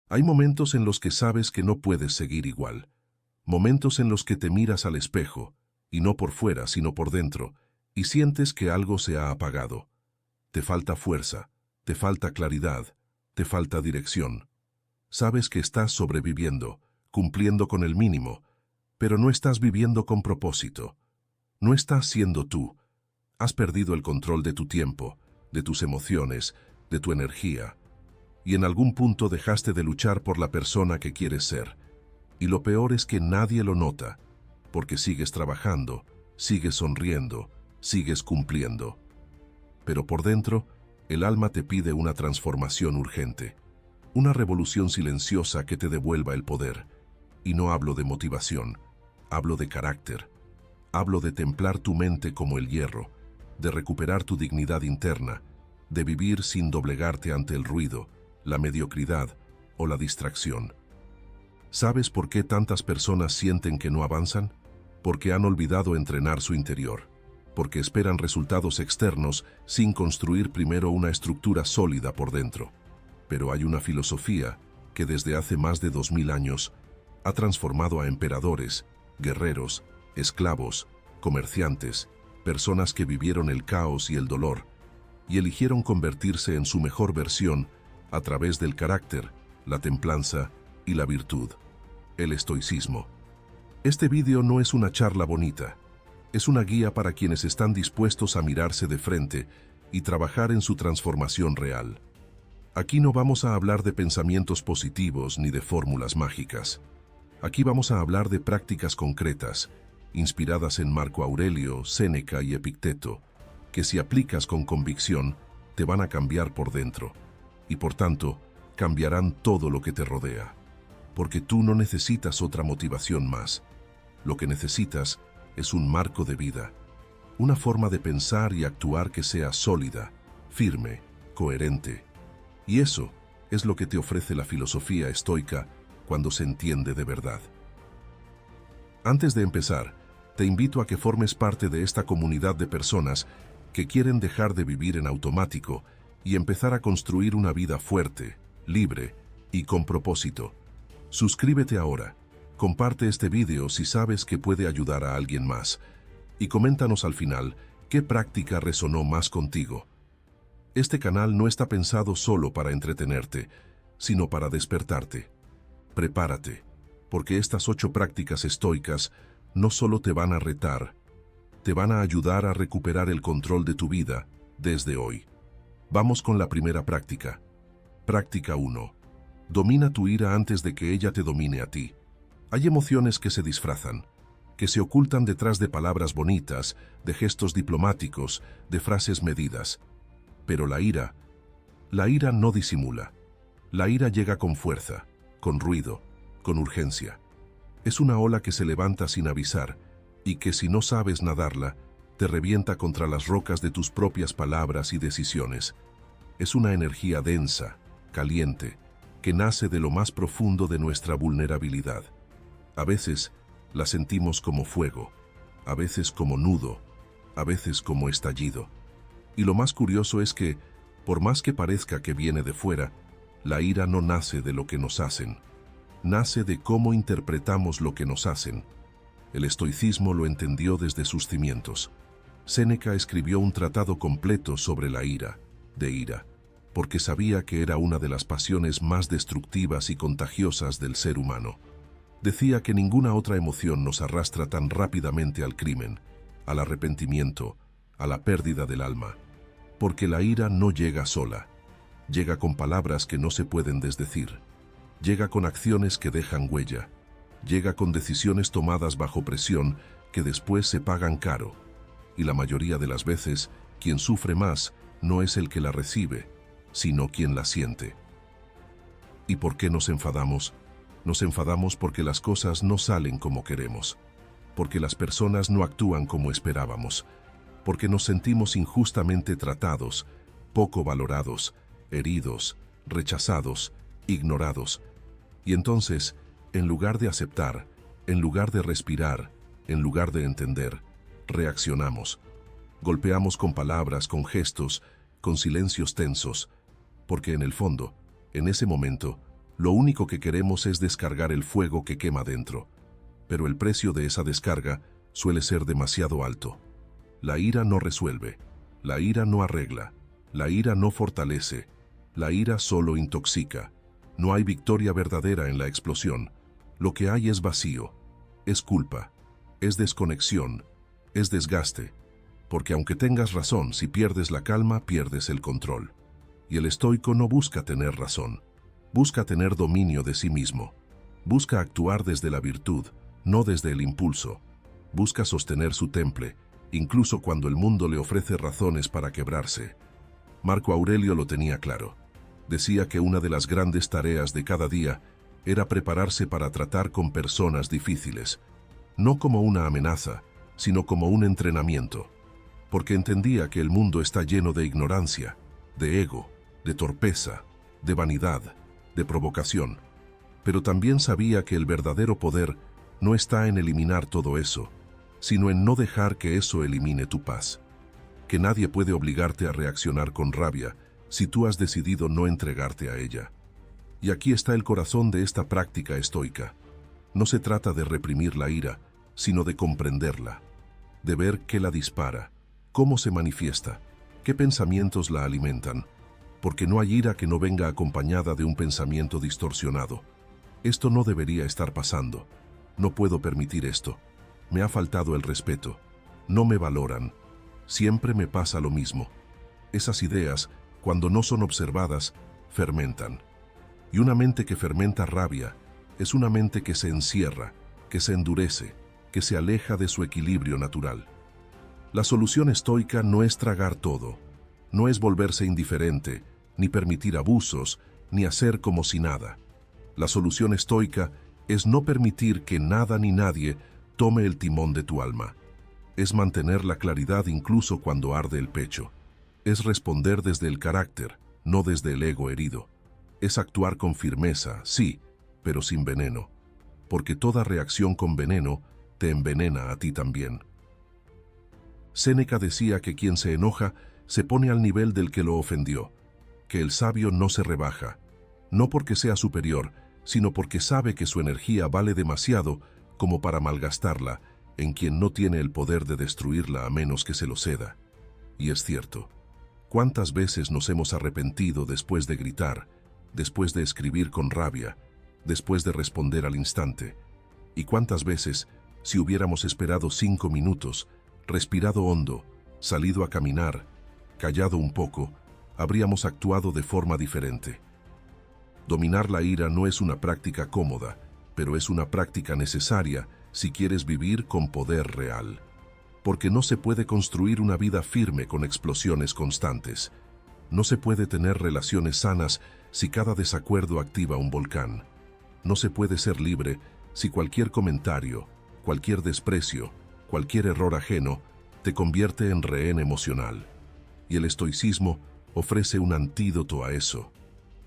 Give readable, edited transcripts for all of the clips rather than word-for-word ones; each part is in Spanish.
Hay momentos en los que sabes que no puedes seguir igual. Momentos en los que te miras al espejo, y no por fuera, sino por dentro, y sientes que algo se ha apagado. Te falta fuerza, te falta claridad, te falta dirección. Sabes que estás sobreviviendo, cumpliendo con el mínimo, pero no estás viviendo con propósito. No estás siendo tú. Has perdido el control de tu tiempo, de tus emociones, de tu energía. Y en algún punto dejaste de luchar por la persona que quieres ser. Y lo peor es que nadie lo nota, porque sigues trabajando, sigues sonriendo, sigues cumpliendo. Pero por dentro, el alma te pide una transformación urgente, una revolución silenciosa que te devuelva el poder. Y no hablo de motivación, hablo de carácter. Hablo de templar tu mente como el hierro, de recuperar tu dignidad interna, de vivir sin doblegarte ante el ruido, la mediocridad o la distracción. ¿Sabes por qué tantas personas sienten que no avanzan? Porque han olvidado entrenar su interior, porque esperan resultados externos sin construir primero una estructura sólida por dentro. Pero hay una filosofía que desde hace más de 2000 años ha transformado a emperadores, guerreros, esclavos, comerciantes, personas que vivieron el caos y el dolor, y eligieron convertirse en su mejor versión a través del carácter, la templanza y la virtud, el estoicismo. Este vídeo no es una charla bonita, es una guía para quienes están dispuestos a mirarse de frente y trabajar en su transformación real. Aquí no vamos a hablar de pensamientos positivos ni de fórmulas mágicas. Aquí vamos a hablar de prácticas concretas, inspiradas en Marco Aurelio, Séneca y Epicteto, que si aplicas con convicción, te van a cambiar por dentro, y por tanto, cambiarán todo lo que te rodea. Porque tú no necesitas otra motivación más. Lo que necesitas es un marco de vida, una forma de pensar y actuar que sea sólida, firme, coherente. Y eso es lo que te ofrece la filosofía estoica cuando se entiende de verdad. Antes de empezar, te invito a que formes parte de esta comunidad de personas que quieren dejar de vivir en automático y empezar a construir una vida fuerte, libre y con propósito. Suscríbete ahora, comparte este video si sabes que puede ayudar a alguien más y coméntanos al final qué práctica resonó más contigo. Este canal no está pensado solo para entretenerte, sino para despertarte. Prepárate, porque estas 8 prácticas estoicas no solo te van a retar, te van a ayudar a recuperar el control de tu vida desde hoy. Vamos con la primera práctica. Práctica 1. Domina tu ira antes de que ella te domine a ti. Hay emociones que se disfrazan, que se ocultan detrás de palabras bonitas, de gestos diplomáticos, de frases medidas. Pero la ira no disimula. La ira llega con fuerza, con ruido, con urgencia. Es una ola que se levanta sin avisar y que si no sabes nadarla, te revienta contra las rocas de tus propias palabras y decisiones. Es una energía densa, caliente, que nace de lo más profundo de nuestra vulnerabilidad. A veces la sentimos como fuego, a veces como nudo, a veces como estallido. Y lo más curioso es que, por más que parezca que viene de fuera, la ira no nace de lo que nos hacen. Nace de cómo interpretamos lo que nos hacen. El estoicismo lo entendió desde sus cimientos. Séneca escribió un tratado completo sobre la ira, porque sabía que era una de las pasiones más destructivas y contagiosas del ser humano. Decía que ninguna otra emoción nos arrastra tan rápidamente al crimen, al arrepentimiento, a la pérdida del alma. Porque la ira no llega sola, llega con palabras que no se pueden desdecir. Llega con acciones que dejan huella. Llega con decisiones tomadas bajo presión que después se pagan caro. Y la mayoría de las veces, quien sufre más no es el que la recibe, sino quien la siente. ¿Y por qué nos enfadamos? Nos enfadamos porque las cosas no salen como queremos, porque las personas no actúan como esperábamos, porque nos sentimos injustamente tratados, poco valorados, heridos, rechazados, ignorados. Y entonces, en lugar de aceptar, en lugar de respirar, en lugar de entender, reaccionamos. Golpeamos con palabras, con gestos, con silencios tensos, porque en el fondo, en ese momento, Lo único que queremos es descargar el fuego que quema dentro, pero el precio de esa descarga suele ser demasiado alto. La ira no resuelve, la ira no arregla, la ira no fortalece, la ira solo intoxica. No hay victoria verdadera en la explosión. Lo que hay es vacío, es culpa, es desconexión, es desgaste. Porque aunque tengas razón, si pierdes la calma, pierdes el control. Y el estoico no busca tener razón, busca tener dominio de sí mismo. Busca actuar desde la virtud, no desde el impulso. Busca sostener su temple, incluso cuando el mundo le ofrece razones para quebrarse. Marco Aurelio lo tenía claro. Decía que una de las grandes tareas de cada día era prepararse para tratar con personas difíciles, no como una amenaza, sino como un entrenamiento, porque entendía que el mundo está lleno de ignorancia, de ego, de torpeza, de vanidad, de provocación. Pero también sabía que el verdadero poder no está en eliminar todo eso, sino en no dejar que eso elimine tu paz. Que nadie puede obligarte a reaccionar con rabia si tú has decidido no entregarte a ella. Y aquí está el corazón de esta práctica estoica. No se trata de reprimir la ira, sino de comprenderla, de ver qué la dispara, cómo se manifiesta, qué pensamientos la alimentan, porque no hay ira que no venga acompañada de un pensamiento distorsionado. Esto no debería estar pasando. No puedo permitir esto. Me ha faltado el respeto. No me valoran. Siempre me pasa lo mismo. Esas ideas, cuando no son observadas, fermentan. Y una mente que fermenta rabia es una mente que se encierra, que se endurece, que se aleja de su equilibrio natural. La solución estoica no es tragar todo, no es volverse indiferente, ni permitir abusos, ni hacer como si nada. La solución estoica es no permitir que nada ni nadie tome el timón de tu alma. Es mantener la claridad incluso cuando arde el pecho. Es responder desde el carácter, no desde el ego herido. Es actuar con firmeza, sí, pero sin veneno, porque toda reacción con veneno te envenena a ti también. Séneca decía que quien se enoja se pone al nivel del que lo ofendió, que el sabio no se rebaja, no porque sea superior, sino porque sabe que su energía vale demasiado como para malgastarla en quien no tiene el poder de destruirla a menos que se lo ceda. Y es cierto. ¿Cuántas veces nos hemos arrepentido después de gritar, después de escribir con rabia, después de responder al instante? ¿Y cuántas veces, si hubiéramos esperado 5 minutos, respirado hondo, salido a caminar, callado un poco, habríamos actuado de forma diferente? Dominar la ira no es una práctica cómoda, pero es una práctica necesaria si quieres vivir con poder real. Porque no se puede construir una vida firme con explosiones constantes. No se puede tener relaciones sanas si cada desacuerdo activa un volcán. No se puede ser libre si cualquier comentario, cualquier desprecio, cualquier error ajeno te convierte en rehén emocional. Y el estoicismo ofrece un antídoto a eso: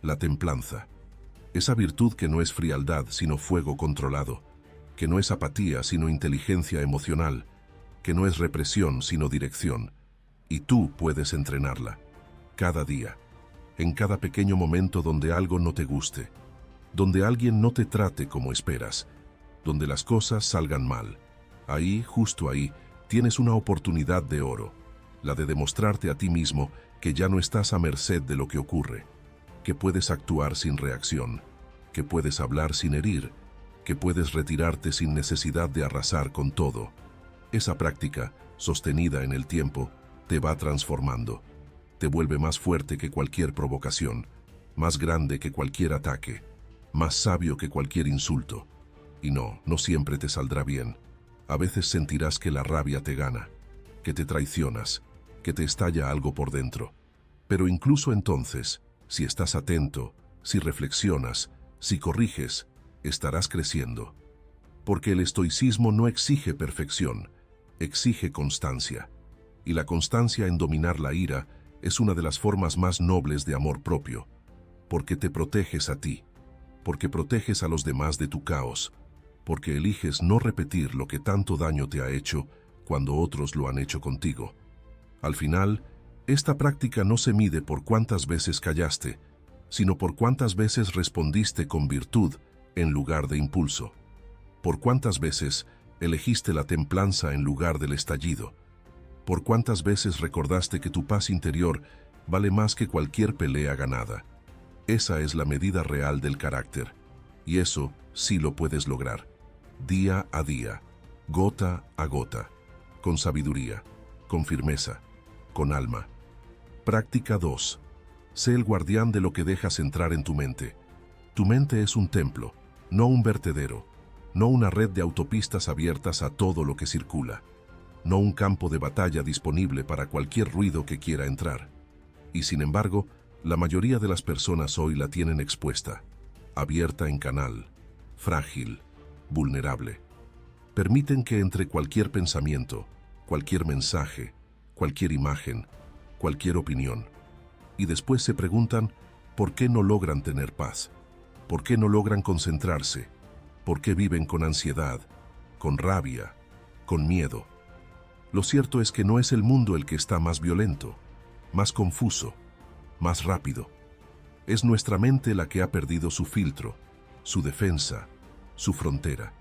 la templanza. Esa virtud que no es frialdad sino fuego controlado, que no es apatía sino inteligencia emocional, que no es represión sino dirección. Y tú puedes entrenarla, cada día, en cada pequeño momento donde algo no te guste, donde alguien no te trate como esperas, donde las cosas salgan mal. Ahí, justo ahí, tienes una oportunidad de oro, la de demostrarte a ti mismo que ya no estás a merced de lo que ocurre, que puedes actuar sin reacción, que puedes hablar sin herir, que puedes retirarte sin necesidad de arrasar con todo. Esa práctica, sostenida en el tiempo, te va transformando. Te vuelve más fuerte que cualquier provocación, más grande que cualquier ataque, más sabio que cualquier insulto. Y no siempre te saldrá bien. A veces sentirás que la rabia te gana, que te traicionas, que te estalla algo por dentro. Pero incluso entonces, si estás atento, si reflexionas, si corriges, estarás creciendo. Porque el estoicismo no exige perfección, exige constancia. Y la constancia en dominar la ira es una de las formas más nobles de amor propio, porque te proteges a ti, porque proteges a los demás de tu caos, porque eliges no repetir lo que tanto daño te ha hecho cuando otros lo han hecho contigo. Al final, esta práctica no se mide por cuántas veces callaste, sino por cuántas veces respondiste con virtud en lugar de impulso. Por cuántas veces elegiste la templanza en lugar del estallido. Por cuántas veces recordaste que tu paz interior vale más que cualquier pelea ganada. Esa es la medida real del carácter, y eso sí lo puedes lograr, día a día, gota a gota, con sabiduría, con firmeza, con alma. Práctica 2. Sé el guardián de lo que dejas entrar en tu mente. Tu mente es un templo, no un vertedero, no una red de autopistas abiertas a todo lo que circula, no un campo de batalla disponible para cualquier ruido que quiera entrar. Y sin embargo, la mayoría de las personas hoy la tienen expuesta, abierta en canal, frágil, vulnerable. Permiten que entre cualquier pensamiento, cualquier mensaje, cualquier imagen, cualquier opinión. Y después se preguntan por qué no logran tener paz, por qué no logran concentrarse, por qué viven con ansiedad, con rabia, con miedo. Lo cierto es que no es el mundo el que está más violento, más confuso, más rápido. Es nuestra mente la que ha perdido su filtro, su defensa, su frontera.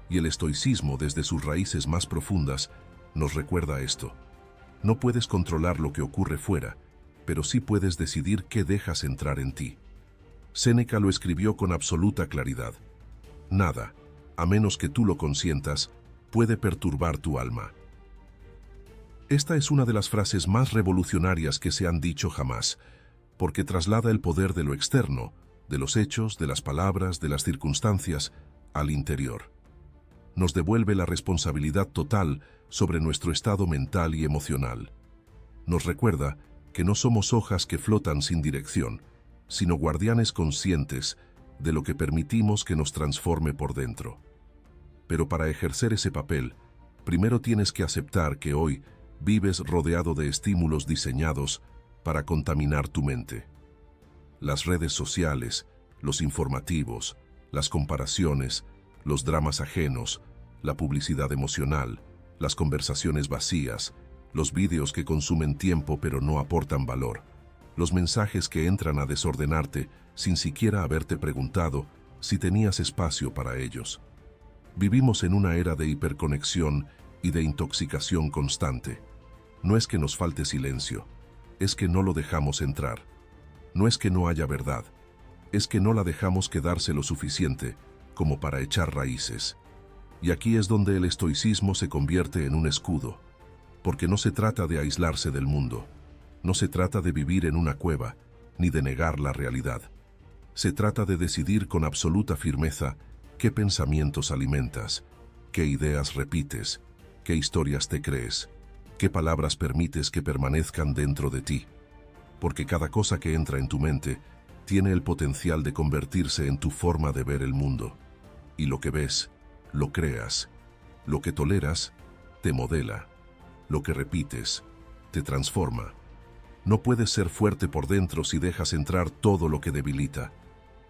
Y el estoicismo, desde sus raíces más profundas, nos recuerda esto. No puedes controlar lo que ocurre fuera, pero sí puedes decidir qué dejas entrar en ti. Séneca lo escribió con absoluta claridad. Nada, a menos que tú lo consientas, puede perturbar tu alma. Esta es una de las frases más revolucionarias que se han dicho jamás, porque traslada el poder de lo externo, de los hechos, de las palabras, de las circunstancias, al interior. Nos devuelve la responsabilidad total sobre nuestro estado mental y emocional. Nos recuerda que no somos hojas que flotan sin dirección, sino guardianes conscientes de lo que permitimos que nos transforme por dentro. Pero para ejercer ese papel, primero tienes que aceptar que hoy vives rodeado de estímulos diseñados para contaminar tu mente. Las redes sociales, los informativos, las comparaciones, los dramas ajenos, la publicidad emocional, las conversaciones vacías, los vídeos que consumen tiempo pero no aportan valor, los mensajes que entran a desordenarte sin siquiera haberte preguntado si tenías espacio para ellos. Vivimos en una era de hiperconexión y de intoxicación constante. No es que nos falte silencio, es que no lo dejamos entrar. No es que no haya verdad, es que no la dejamos quedarse lo suficiente como para echar raíces. Y aquí es donde el estoicismo se convierte en un escudo, porque no se trata de aislarse del mundo, no se trata de vivir en una cueva, ni de negar la realidad. Se trata de decidir con absoluta firmeza qué pensamientos alimentas, qué ideas repites, qué historias te crees, qué palabras permites que permanezcan dentro de ti. Porque cada cosa que entra en tu mente tiene el potencial de convertirse en tu forma de ver el mundo. Y lo que ves, lo creas. Lo que toleras, te modela. Lo que repites, te transforma. No puedes ser fuerte por dentro si dejas entrar todo lo que debilita.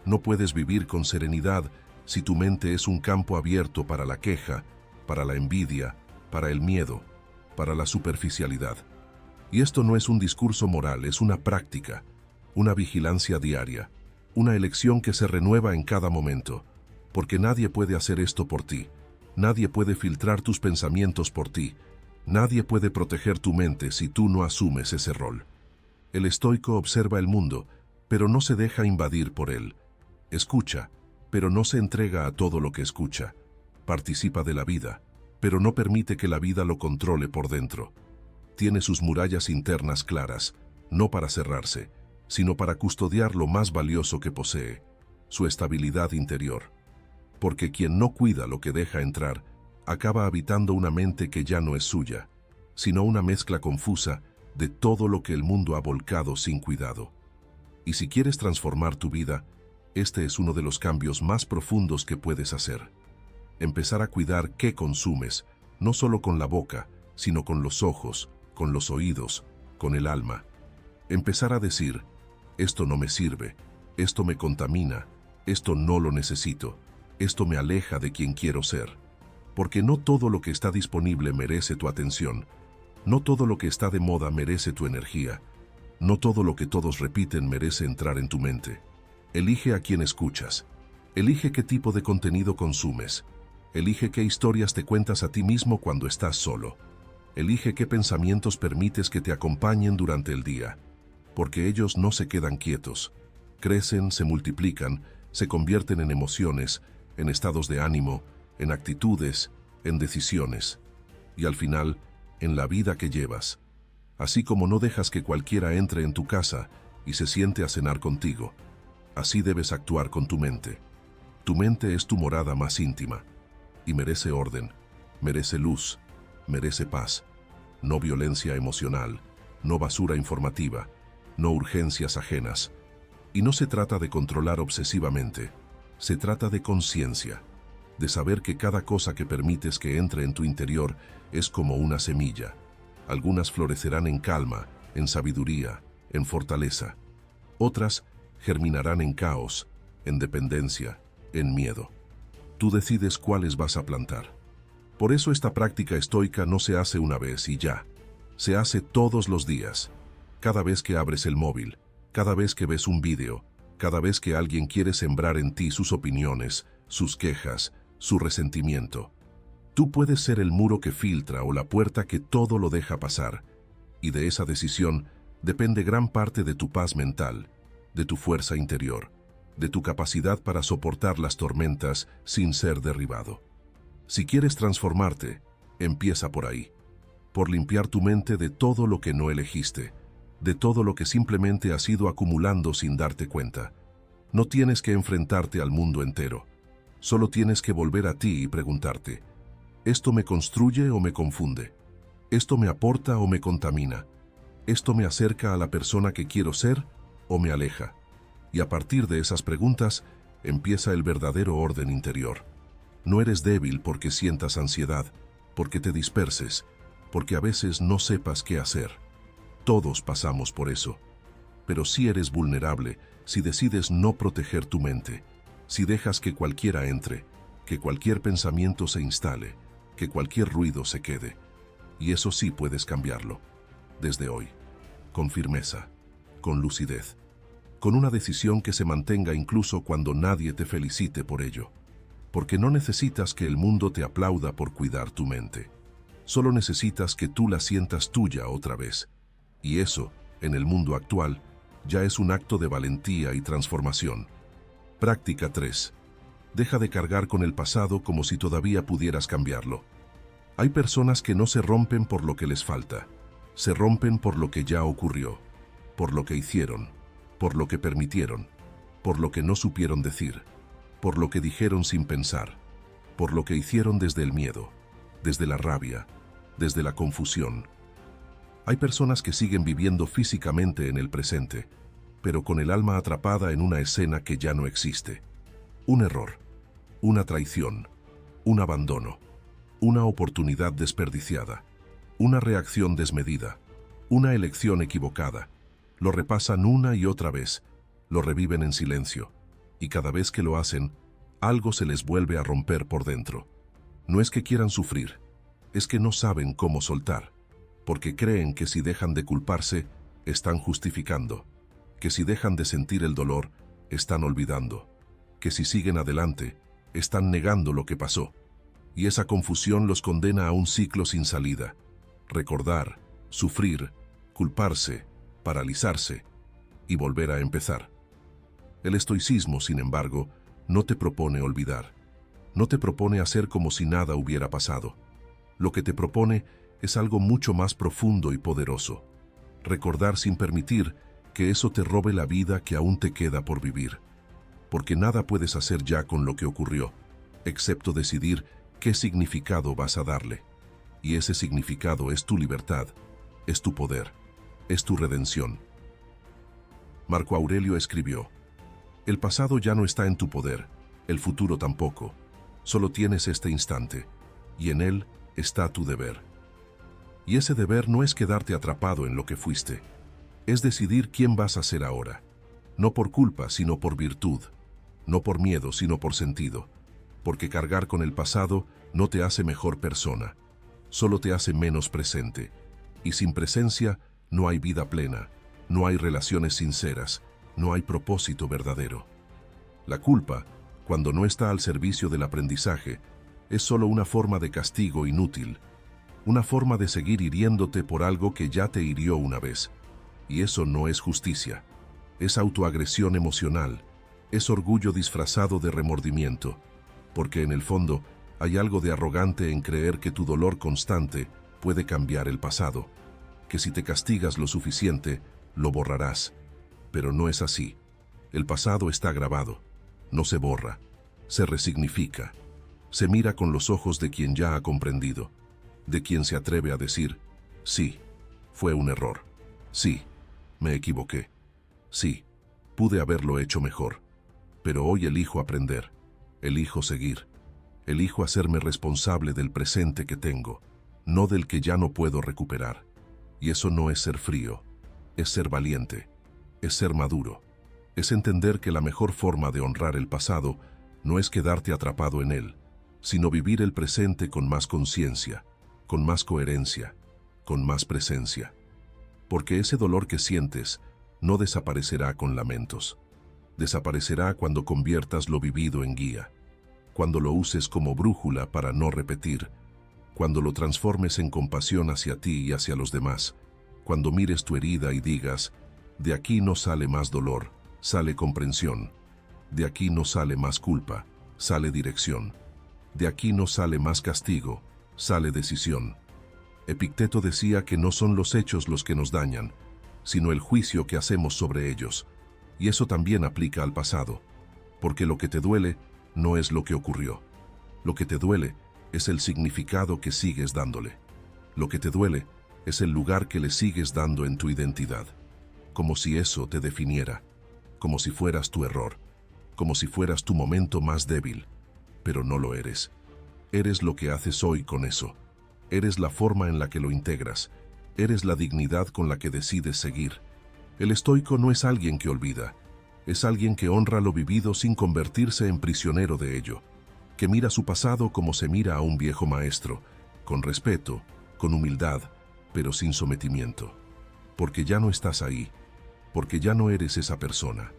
No puedes vivir con serenidad si tu mente es un campo abierto para la queja, para la envidia, para el miedo, para la superficialidad. Y esto no es un discurso moral, es una práctica, una vigilancia diaria, una elección que se renueva en cada momento, porque nadie puede hacer esto por ti, nadie puede filtrar tus pensamientos por ti, nadie puede proteger tu mente si tú no asumes ese rol. El estoico observa el mundo, pero no se deja invadir por él. Escucha, pero no se entrega a todo lo que escucha. Participa de la vida, pero no permite que la vida lo controle por dentro. Tiene sus murallas internas claras, no para cerrarse, sino para custodiar lo más valioso que posee, su estabilidad interior. Porque quien no cuida lo que deja entrar, acaba habitando una mente que ya no es suya, sino una mezcla confusa de todo lo que el mundo ha volcado sin cuidado. Y si quieres transformar tu vida, este es uno de los cambios más profundos que puedes hacer. Empezar a cuidar qué consumes, no solo con la boca, sino con los ojos, con los oídos, con el alma. Empezar a decir, esto no me sirve, esto me contamina, esto no lo necesito, esto me aleja de quien quiero ser. Porque no todo lo que está disponible merece tu atención, no todo lo que está de moda merece tu energía, No todo lo que todos repiten merece entrar en tu mente. Elige a quién escuchas. Elige qué tipo de contenido consumes. Elige qué historias te cuentas a ti mismo cuando estás solo. Elige qué pensamientos permites que te acompañen durante el día. Porque ellos no se quedan quietos. Crecen, se multiplican, se convierten en emociones, en estados de ánimo, en actitudes, en decisiones. Y al final, en la vida que llevas. Así como no dejas que cualquiera entre en tu casa y se siente a cenar contigo, así debes actuar con tu mente. Tu mente es tu morada más íntima y merece orden, merece luz, merece paz, no violencia emocional, no basura informativa, no urgencias ajenas. Y no se trata de controlar obsesivamente, se trata de conciencia, de saber que cada cosa que permites que entre en tu interior es como una semilla. Algunas florecerán en calma, en sabiduría, en fortaleza. Otras germinarán en caos, en dependencia, en miedo. Tú decides cuáles vas a plantar. Por eso esta práctica estoica no se hace una vez y ya. Se hace todos los días. Cada vez que abres el móvil, cada vez que ves un vídeo, cada vez que alguien quiere sembrar en ti sus opiniones, sus quejas, su resentimiento. Tú puedes ser el muro que filtra o la puerta que todo lo deja pasar. Y de esa decisión depende gran parte de tu paz mental, de tu fuerza interior, de tu capacidad para soportar las tormentas sin ser derribado. Si quieres transformarte, empieza por ahí, por limpiar tu mente de todo lo que no elegiste, de todo lo que simplemente has ido acumulando sin darte cuenta. No tienes que enfrentarte al mundo entero, solo tienes que volver a ti y preguntarte, ¿esto me construye o me confunde? ¿Esto me aporta o me contamina? ¿Esto me acerca a la persona que quiero ser o me aleja? Y a partir de esas preguntas empieza el verdadero orden interior. No eres débil porque sientas ansiedad, porque te disperses, porque a veces no sepas qué hacer. Todos pasamos por eso. Pero sí eres vulnerable si decides no proteger tu mente, si dejas que cualquiera entre, que cualquier pensamiento se instale, que cualquier ruido se quede. Y eso sí puedes cambiarlo, desde hoy, con firmeza, con lucidez, con una decisión que se mantenga incluso cuando nadie te felicite por ello. Porque no necesitas que el mundo te aplauda por cuidar tu mente. Solo necesitas que tú la sientas tuya otra vez. Y eso, en el mundo actual, ya es un acto de valentía y transformación. Práctica 3. Deja de cargar con el pasado como si todavía pudieras cambiarlo. Hay personas que no se rompen por lo que les falta. Se rompen por lo que ya ocurrió, por lo que hicieron, por lo que permitieron, por lo que no supieron decir, por lo que dijeron sin pensar, por lo que hicieron desde el miedo, desde la rabia, desde la confusión. Hay personas que siguen viviendo físicamente en el presente, pero con el alma atrapada en una escena que ya no existe. Un error, una traición, un abandono, una oportunidad desperdiciada, una reacción desmedida, una elección equivocada. Lo repasan una y otra vez, lo reviven en silencio, y cada vez que lo hacen, algo se les vuelve a romper por dentro. No es que quieran sufrir, es que no saben cómo soltar, porque creen que si dejan de culparse, están justificando, que si dejan de sentir el dolor, están olvidando, que si siguen adelante, están negando lo que pasó. Y esa confusión los condena a un ciclo sin salida. Recordar, sufrir, culparse, paralizarse y volver a empezar. El estoicismo, sin embargo, no te propone olvidar. No te propone hacer como si nada hubiera pasado. Lo que te propone es algo mucho más profundo y poderoso. Recordar sin permitir que eso te robe la vida que aún te queda por vivir. Porque nada puedes hacer ya con lo que ocurrió, excepto decidir qué significado vas a darle. Y ese significado es tu libertad, es tu poder, es tu redención. Marco Aurelio escribió: el pasado ya no está en tu poder, el futuro tampoco. Solo tienes este instante, y en él está tu deber. Y ese deber no es quedarte atrapado en lo que fuiste, es decidir quién vas a ser ahora, no por culpa, sino por virtud, no por miedo, sino por sentido, porque cargar con el pasado no te hace mejor persona, solo te hace menos presente, y sin presencia no hay vida plena, no hay relaciones sinceras, no hay propósito verdadero. La culpa, cuando no está al servicio del aprendizaje, es solo una forma de castigo inútil, una forma de seguir hiriéndote por algo que ya te hirió una vez. Y eso no es justicia, es autoagresión emocional, es orgullo disfrazado de remordimiento, porque en el fondo hay algo de arrogante en creer que tu dolor constante puede cambiar el pasado, que si te castigas lo suficiente, lo borrarás. Pero no es así. El pasado está grabado, no se borra, se resignifica, se mira con los ojos de quien ya ha comprendido, de quien se atreve a decir, sí, fue un error, sí, me equivoqué, sí, pude haberlo hecho mejor, pero hoy elijo aprender, elijo seguir, elijo hacerme responsable del presente que tengo, no del que ya no puedo recuperar. Y eso no es ser frío, es ser valiente, es ser maduro, es entender que la mejor forma de honrar el pasado no es quedarte atrapado en él, sino vivir el presente con más conciencia, con más coherencia, con más presencia. Porque ese dolor que sientes no desaparecerá con lamentos. Desaparecerá cuando conviertas lo vivido en guía, cuando lo uses como brújula para no repetir, cuando lo transformes en compasión hacia ti y hacia los demás, cuando mires tu herida y digas, de aquí no sale más dolor, sale comprensión, de aquí no sale más culpa, sale dirección, de aquí no sale más castigo, sale decisión. Epicteto decía que no son los hechos los que nos dañan, sino el juicio que hacemos sobre ellos, y eso también aplica al pasado, porque lo que te duele no es lo que ocurrió, lo que te duele es el significado que sigues dándole. Lo que te duele es el lugar que le sigues dando en tu identidad, como si eso te definiera, como si fueras tu error, como si fueras tu momento más débil, pero no lo eres. Eres lo que haces hoy con eso, eres la forma en la que lo integras, eres la dignidad con la que decides seguir. El estoico no es alguien que olvida, es alguien que honra lo vivido sin convertirse en prisionero de ello, que mira su pasado como se mira a un viejo maestro, con respeto, con humildad, pero sin sometimiento. Porque ya no estás ahí, porque ya no eres esa persona,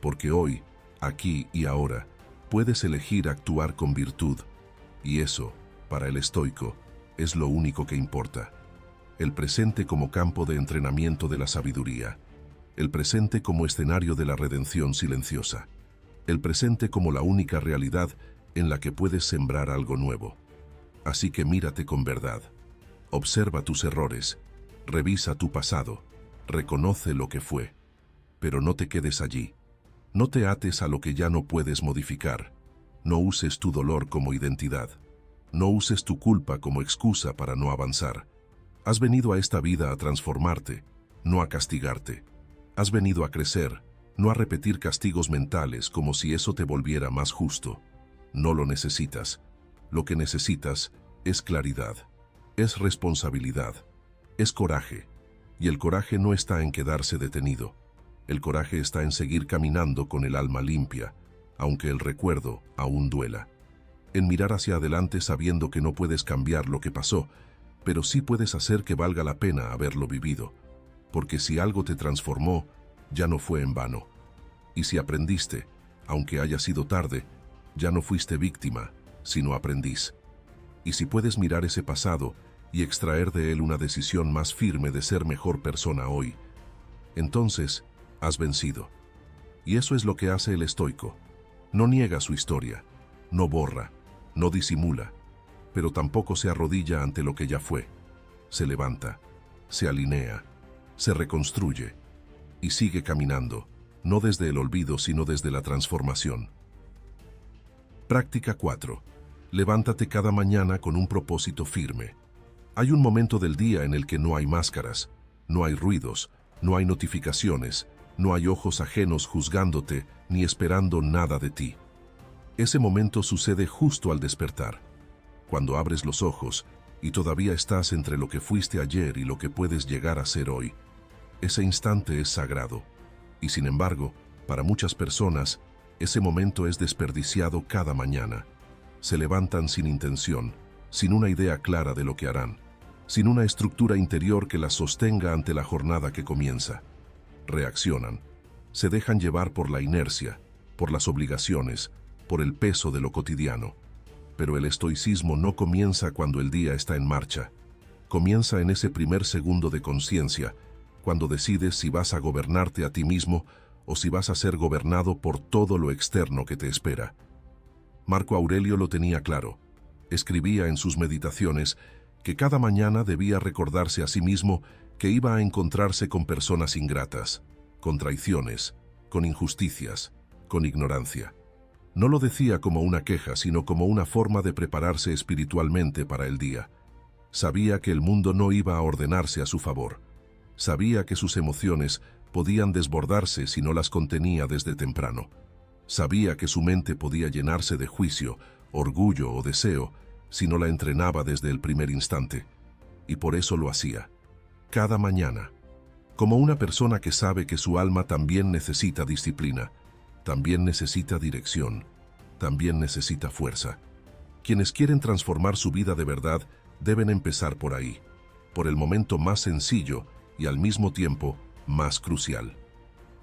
porque hoy, aquí y ahora, puedes elegir actuar con virtud, y eso, para el estoico, es lo único que importa. El presente como campo de entrenamiento de la sabiduría, el presente como escenario de la redención silenciosa, el presente como la única realidad en la que puedes sembrar algo nuevo. Así que mírate con verdad, observa tus errores, revisa tu pasado, reconoce lo que fue, pero no te quedes allí. No te ates a lo que ya no puedes modificar. No uses tu dolor como identidad. No uses tu culpa como excusa para no avanzar. Has venido a esta vida a transformarte, no a castigarte. Has venido a crecer, no a repetir castigos mentales como si eso te volviera más justo. No lo necesitas. Lo que necesitas es claridad, es responsabilidad, es coraje. Y el coraje no está en quedarse detenido. El coraje está en seguir caminando con el alma limpia, aunque el recuerdo aún duela. En mirar hacia adelante sabiendo que no puedes cambiar lo que pasó, pero sí puedes hacer que valga la pena haberlo vivido. Porque si algo te transformó, ya no fue en vano. Y si aprendiste, aunque haya sido tarde, ya no fuiste víctima, sino aprendiz. Y si puedes mirar ese pasado y extraer de él una decisión más firme de ser mejor persona hoy, entonces has vencido. Y eso es lo que hace el estoico. No niega su historia, no borra, no disimula, pero tampoco se arrodilla ante lo que ya fue. Se levanta, se alinea, se reconstruye y sigue caminando, no desde el olvido sino desde la transformación. Práctica 4. Levántate cada mañana con un propósito firme. Hay un momento del día en el que no hay máscaras, no hay ruidos, no hay notificaciones, no hay ojos ajenos juzgándote ni esperando nada de ti. Ese momento sucede justo al despertar, cuando abres los ojos y todavía estás entre lo que fuiste ayer y lo que puedes llegar a ser hoy. Ese instante es sagrado, y sin embargo, para muchas personas, ese momento es desperdiciado cada mañana. Se levantan sin intención, sin una idea clara de lo que harán, sin una estructura interior que las sostenga ante la jornada que comienza. reaccionan, se dejan llevar por la inercia, por las obligaciones, por el peso de lo cotidiano. Pero el estoicismo no comienza cuando el día está en marcha. Comienza en ese primer segundo de conciencia, cuando decides si vas a gobernarte a ti mismo o si vas a ser gobernado por todo lo externo que te espera. Marco Aurelio lo tenía claro. Escribía en sus meditaciones que cada mañana debía recordarse a sí mismo que iba a encontrarse con personas ingratas, con traiciones, con injusticias, con ignorancia. No lo decía como una queja, sino como una forma de prepararse espiritualmente para el día. Sabía que el mundo no iba a ordenarse a su favor. Sabía que sus emociones podían desbordarse si no las contenía desde temprano. Sabía que su mente podía llenarse de juicio, orgullo o deseo si no la entrenaba desde el primer instante. Y por eso lo hacía. Cada mañana. Como una persona que sabe que su alma también necesita disciplina, también necesita dirección, también necesita fuerza. Quienes quieren transformar su vida de verdad deben empezar por ahí, por el momento más sencillo y al mismo tiempo más crucial.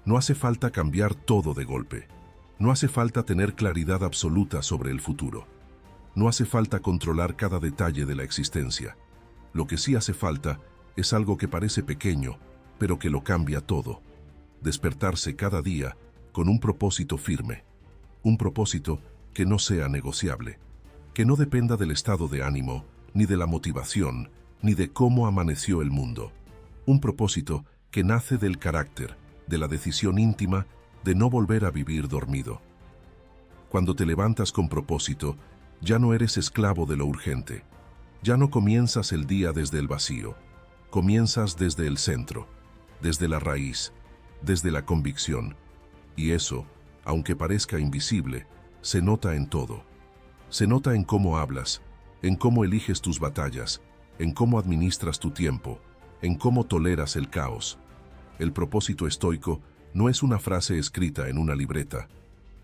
No hace falta cambiar todo de golpe. No hace falta tener claridad absoluta sobre el futuro. No hace falta controlar cada detalle de la existencia. Lo que sí hace falta es algo que parece pequeño, pero que lo cambia todo. Despertarse cada día con un propósito firme. Un propósito que no sea negociable, que no dependa del estado de ánimo, ni de la motivación, ni de cómo amaneció el mundo. Un propósito que nace del carácter, de la decisión íntima de no volver a vivir dormido. Cuando te levantas con propósito, ya no eres esclavo de lo urgente. Ya no comienzas el día desde el vacío. Comienzas desde el centro, desde la raíz, desde la convicción. Y eso, aunque parezca invisible, se nota en todo. Se nota en cómo hablas, en cómo eliges tus batallas, en cómo administras tu tiempo, en cómo toleras el caos. El propósito estoico no es una frase escrita en una libreta.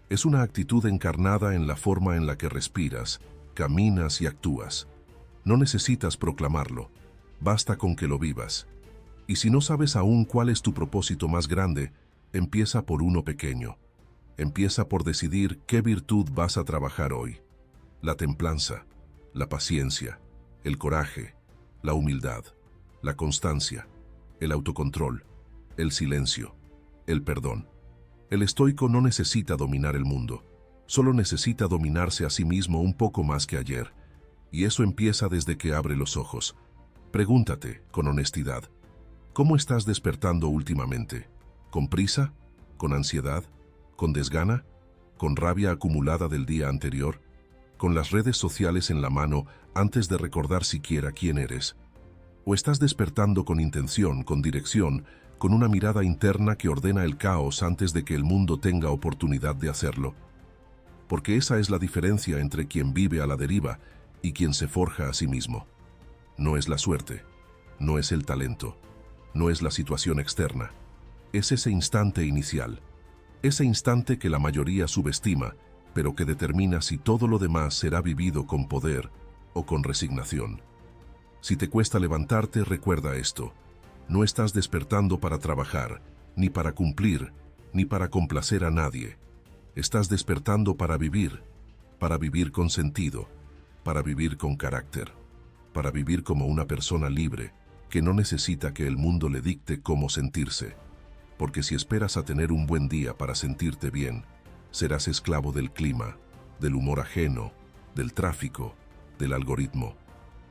Es una actitud encarnada en la forma en la que respiras, caminas y actúas. No necesitas proclamarlo, basta con que lo vivas. Y si no sabes aún cuál es tu propósito más grande, empieza por uno pequeño. Empieza por decidir qué virtud vas a trabajar hoy. La templanza, la paciencia, el coraje, la humildad, la constancia, el autocontrol, el silencio, el perdón. El estoico no necesita dominar el mundo, solo necesita dominarse a sí mismo un poco más que ayer. Y eso empieza desde que abre los ojos. Pregúntate, con honestidad, ¿cómo estás despertando últimamente? ¿Con prisa? ¿Con ansiedad? ¿Con desgana? ¿Con rabia acumulada del día anterior? ¿Con las redes sociales en la mano antes de recordar siquiera quién eres? ¿O estás despertando con intención, con dirección, con una mirada interna que ordena el caos antes de que el mundo tenga oportunidad de hacerlo? Porque esa es la diferencia entre quien vive a la deriva y quien se forja a sí mismo. No es la suerte, no es el talento, no es la situación externa. Es ese instante inicial, ese instante que la mayoría subestima, pero que determina si todo lo demás será vivido con poder o con resignación. Si te cuesta levantarte, recuerda esto. No estás despertando para trabajar, ni para cumplir, ni para complacer a nadie. Estás despertando para vivir con sentido, para vivir con carácter, para vivir como una persona libre, que no necesita que el mundo le dicte cómo sentirse. Porque si esperas a tener un buen día para sentirte bien, serás esclavo del clima, del humor ajeno, del tráfico, del algoritmo.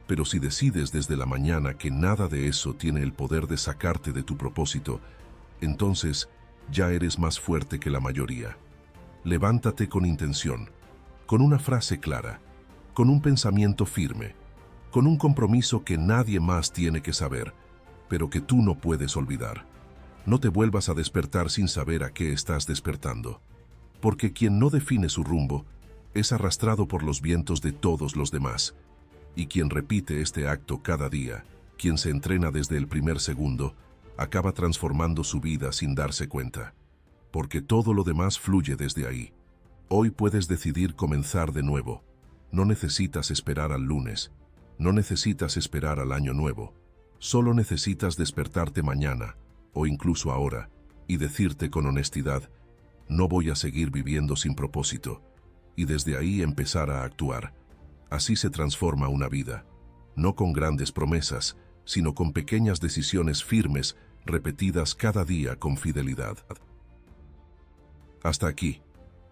Pero si decides desde la mañana que nada de eso tiene el poder de sacarte de tu propósito, entonces ya eres más fuerte que la mayoría. Levántate con intención, con una frase clara, con un pensamiento firme, con un compromiso que nadie más tiene que saber, pero que tú no puedes olvidar. No te vuelvas a despertar sin saber a qué estás despertando, porque quien no define su rumbo es arrastrado por los vientos de todos los demás. Y quien repite este acto cada día, quien se entrena desde el primer segundo, acaba transformando su vida sin darse cuenta. Porque todo lo demás fluye desde ahí. Hoy puedes decidir comenzar de nuevo. No necesitas esperar al lunes. No necesitas esperar al año nuevo. Solo necesitas despertarte mañana, o incluso ahora, y decirte con honestidad, no voy a seguir viviendo sin propósito, y desde ahí empezar a actuar. Así se transforma una vida, no con grandes promesas, sino con pequeñas decisiones firmes, repetidas cada día con fidelidad. Hasta aquí.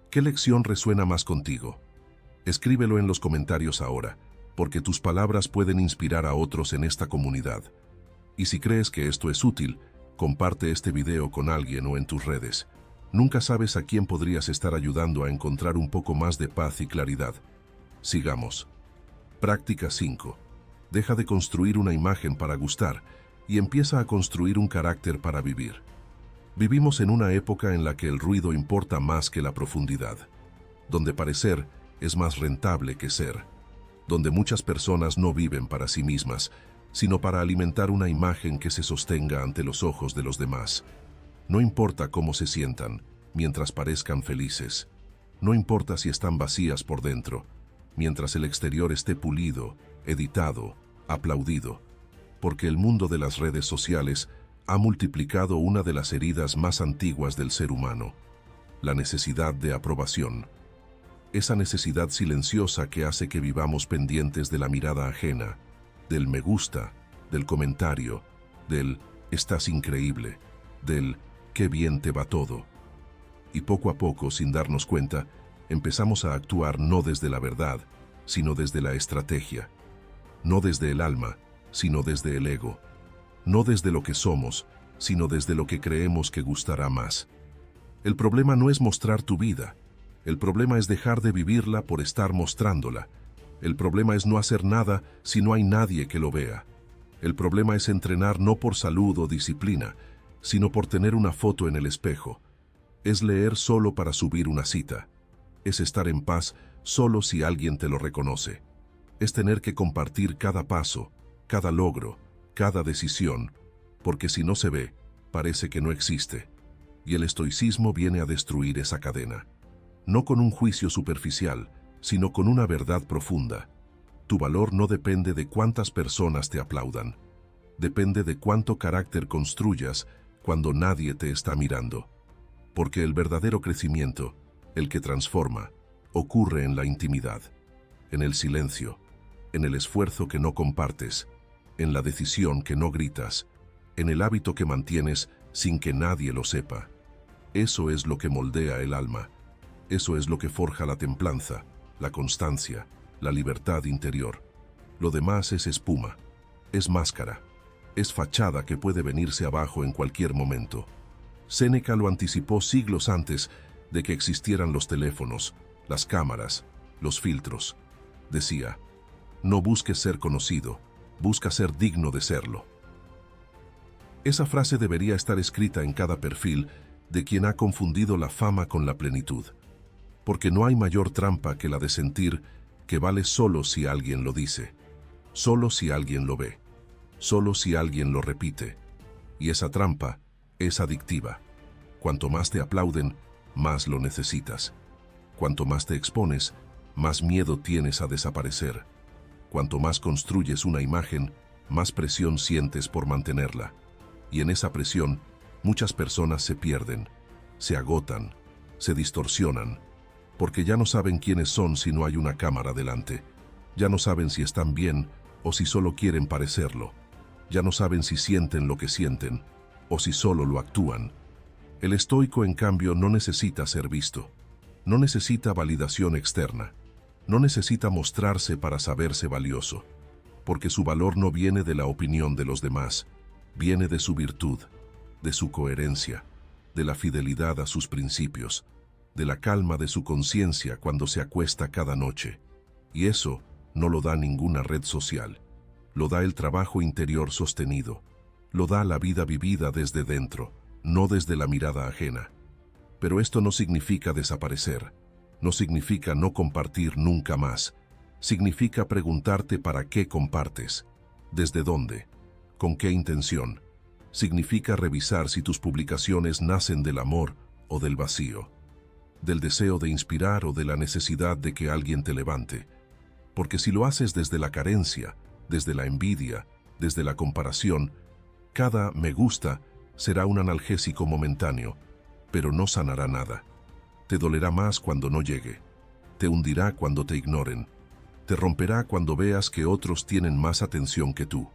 ¿Qué lección resuena más contigo? Escríbelo en los comentarios ahora, porque tus palabras pueden inspirar a otros en esta comunidad. Y si crees que esto es útil, comparte este video con alguien o en tus redes. Nunca sabes a quién podrías estar ayudando a encontrar un poco más de paz y claridad. Sigamos. Práctica 5. Deja de construir una imagen para gustar y empieza a construir un carácter para vivir. Vivimos en una época en la que el ruido importa más que la profundidad, donde parecer es más rentable que ser, donde muchas personas no viven para sí mismas, sino para alimentar una imagen que se sostenga ante los ojos de los demás. No importa cómo se sientan, mientras parezcan felices. No importa si están vacías por dentro, mientras el exterior esté pulido, editado, aplaudido. Porque el mundo de las redes sociales ha multiplicado una de las heridas más antiguas del ser humano, la necesidad de aprobación. Esa necesidad silenciosa que hace que vivamos pendientes de la mirada ajena, del me gusta, del comentario, del estás increíble, del qué bien te va todo. Y poco a poco, sin darnos cuenta, empezamos a actuar no desde la verdad, sino desde la estrategia. No desde el alma, sino desde el ego. No desde lo que somos, sino desde lo que creemos que gustará más. El problema no es mostrar tu vida. El problema es dejar de vivirla por estar mostrándola. El problema es no hacer nada si no hay nadie que lo vea. El problema es entrenar no por salud o disciplina, sino por tener una foto en el espejo. Es leer solo para subir una cita. Es estar en paz solo si alguien te lo reconoce. Es tener que compartir cada paso, cada logro, cada decisión, porque si no se ve, parece que no existe. Y el estoicismo viene a destruir esa cadena. No con un juicio superficial, sino con una verdad profunda. Tu valor no depende de cuántas personas te aplaudan. Depende de cuánto carácter construyas cuando nadie te está mirando. Porque el verdadero crecimiento, el que transforma, ocurre en la intimidad, en el silencio, en el esfuerzo que no compartes, en la decisión que no gritas, en el hábito que mantienes sin que nadie lo sepa. Eso es lo que moldea el alma. Eso es lo que forja la templanza, la constancia, la libertad interior. Lo demás es espuma, es máscara, es fachada que puede venirse abajo en cualquier momento. Séneca lo anticipó siglos antes de que existieran los teléfonos, las cámaras, los filtros. Decía, no busques ser conocido, busca ser digno de serlo. Esa frase debería estar escrita en cada perfil de quien ha confundido la fama con la plenitud. Porque no hay mayor trampa que la de sentir que vale solo si alguien lo dice, solo si alguien lo ve, solo si alguien lo repite. Y esa trampa es adictiva. Cuanto más te aplauden, más lo necesitas. Cuanto más te expones, más miedo tienes a desaparecer. Cuanto más construyes una imagen, más presión sientes por mantenerla. Y en esa presión, muchas personas se pierden, se agotan, se distorsionan, porque ya no saben quiénes son si no hay una cámara delante. Ya no saben si están bien o si solo quieren parecerlo. Ya no saben si sienten lo que sienten o si solo lo actúan. El estoico, en cambio, no necesita ser visto. No necesita validación externa. No necesita mostrarse para saberse valioso, porque su valor no viene de la opinión de los demás, viene de su virtud, de su coherencia, de la fidelidad a sus principios, de la calma de su conciencia cuando se acuesta cada noche. Y eso no lo da ninguna red social, lo da el trabajo interior sostenido, lo da la vida vivida desde dentro, no desde la mirada ajena. Pero esto no significa desaparecer. No significa no compartir nunca más. Significa preguntarte para qué compartes, desde dónde, con qué intención. Significa revisar si tus publicaciones nacen del amor o del vacío, del deseo de inspirar o de la necesidad de que alguien te levante. Porque si lo haces desde la carencia, desde la envidia, desde la comparación, cada me gusta Será un analgésico momentáneo, pero no sanará nada. Te dolerá más cuando no llegue. Te hundirá cuando te ignoren. Te romperá cuando veas que otros tienen más atención que tú.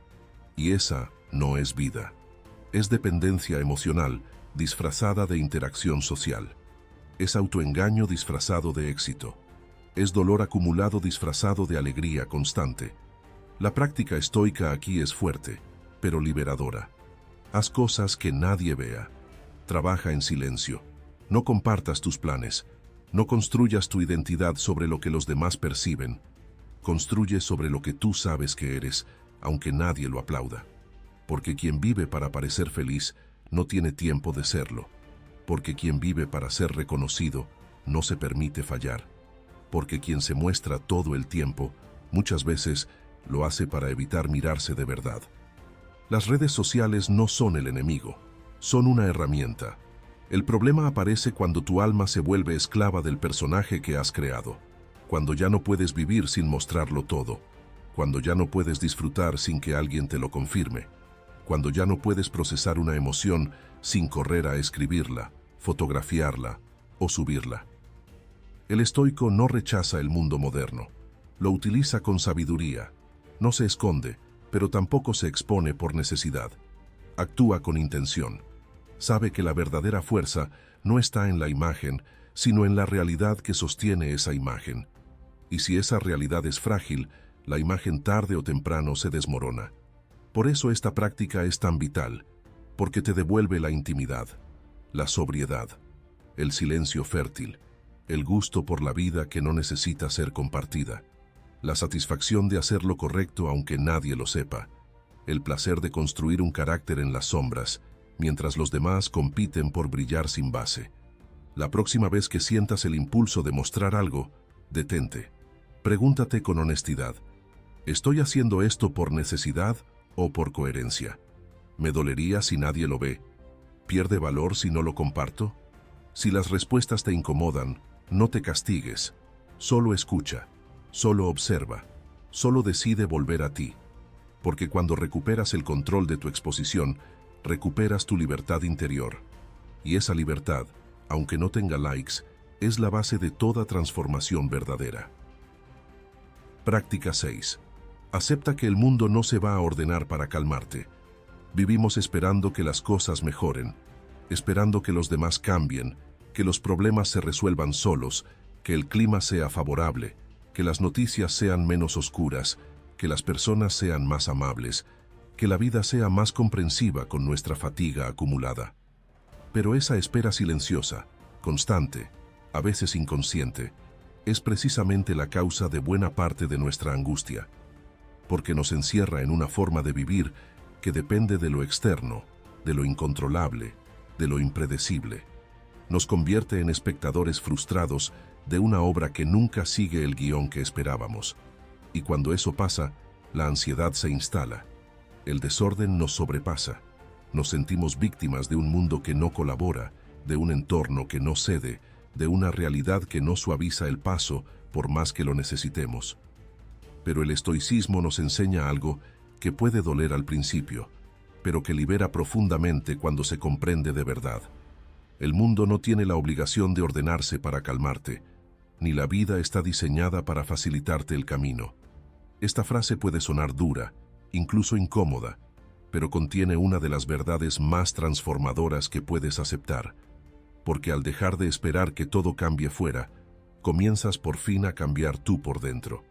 Y esa no es vida. Es dependencia emocional disfrazada de interacción social. Es autoengaño disfrazado de éxito. Es dolor acumulado disfrazado de alegría constante. La práctica estoica aquí es fuerte, pero liberadora. Haz cosas que nadie vea. Trabaja en silencio. No compartas tus planes. No construyas tu identidad sobre lo que los demás perciben. Construye sobre lo que tú sabes que eres, aunque nadie lo aplauda. Porque quien vive para parecer feliz no tiene tiempo de serlo. Porque quien vive para ser reconocido no se permite fallar. Porque quien se muestra todo el tiempo, muchas veces lo hace para evitar mirarse de verdad. Las redes sociales no son el enemigo, son una herramienta. El problema aparece cuando tu alma se vuelve esclava del personaje que has creado, cuando ya no puedes vivir sin mostrarlo todo, cuando ya no puedes disfrutar sin que alguien te lo confirme, cuando ya no puedes procesar una emoción sin correr a escribirla, fotografiarla o subirla. El estoico no rechaza el mundo moderno, lo utiliza con sabiduría, no se esconde, pero tampoco se expone por necesidad. Actúa con intención. Sabe que la verdadera fuerza no está en la imagen, sino en la realidad que sostiene esa imagen. Y si esa realidad es frágil, la imagen tarde o temprano se desmorona. Por eso esta práctica es tan vital, porque te devuelve la intimidad, la sobriedad, el silencio fértil, el gusto por la vida que no necesita ser compartida, la satisfacción de hacer lo correcto aunque nadie lo sepa, el placer de construir un carácter en las sombras, mientras los demás compiten por brillar sin base. La próxima vez que sientas el impulso de mostrar algo, detente. Pregúntate con honestidad, ¿estoy haciendo esto por necesidad o por coherencia? ¿Me dolería si nadie lo ve? ¿Pierde valor si no lo comparto? Si las respuestas te incomodan, no te castigues. Solo escucha, solo observa, solo decide volver a ti. Porque cuando recuperas el control de tu exposición, recuperas tu libertad interior. Y esa libertad, aunque no tenga likes, es la base de toda transformación verdadera. Práctica 6. Acepta que el mundo no se va a ordenar para calmarte. Vivimos esperando que las cosas mejoren, esperando que los demás cambien, que los problemas se resuelvan solos, que el clima sea favorable, que las noticias sean menos oscuras, que las personas sean más amables, que la vida sea más comprensiva con nuestra fatiga acumulada. Pero esa espera silenciosa, constante, a veces inconsciente, es precisamente la causa de buena parte de nuestra angustia, porque nos encierra en una forma de vivir que depende de lo externo, de lo incontrolable, de lo impredecible. Nos convierte en espectadores frustrados de una obra que nunca sigue el guión que esperábamos. Y cuando eso pasa, la ansiedad se instala. El desorden nos sobrepasa. Nos sentimos víctimas de un mundo que no colabora, de un entorno que no cede, de una realidad que no suaviza el paso por más que lo necesitemos. Pero el estoicismo nos enseña algo que puede doler al principio, pero que libera profundamente cuando se comprende de verdad. El mundo no tiene la obligación de ordenarse para calmarte, ni la vida está diseñada para facilitarte el camino. Esta frase puede sonar dura, incluso incómoda, pero contiene una de las verdades más transformadoras que puedes aceptar, porque al dejar de esperar que todo cambie fuera, comienzas por fin a cambiar tú por dentro.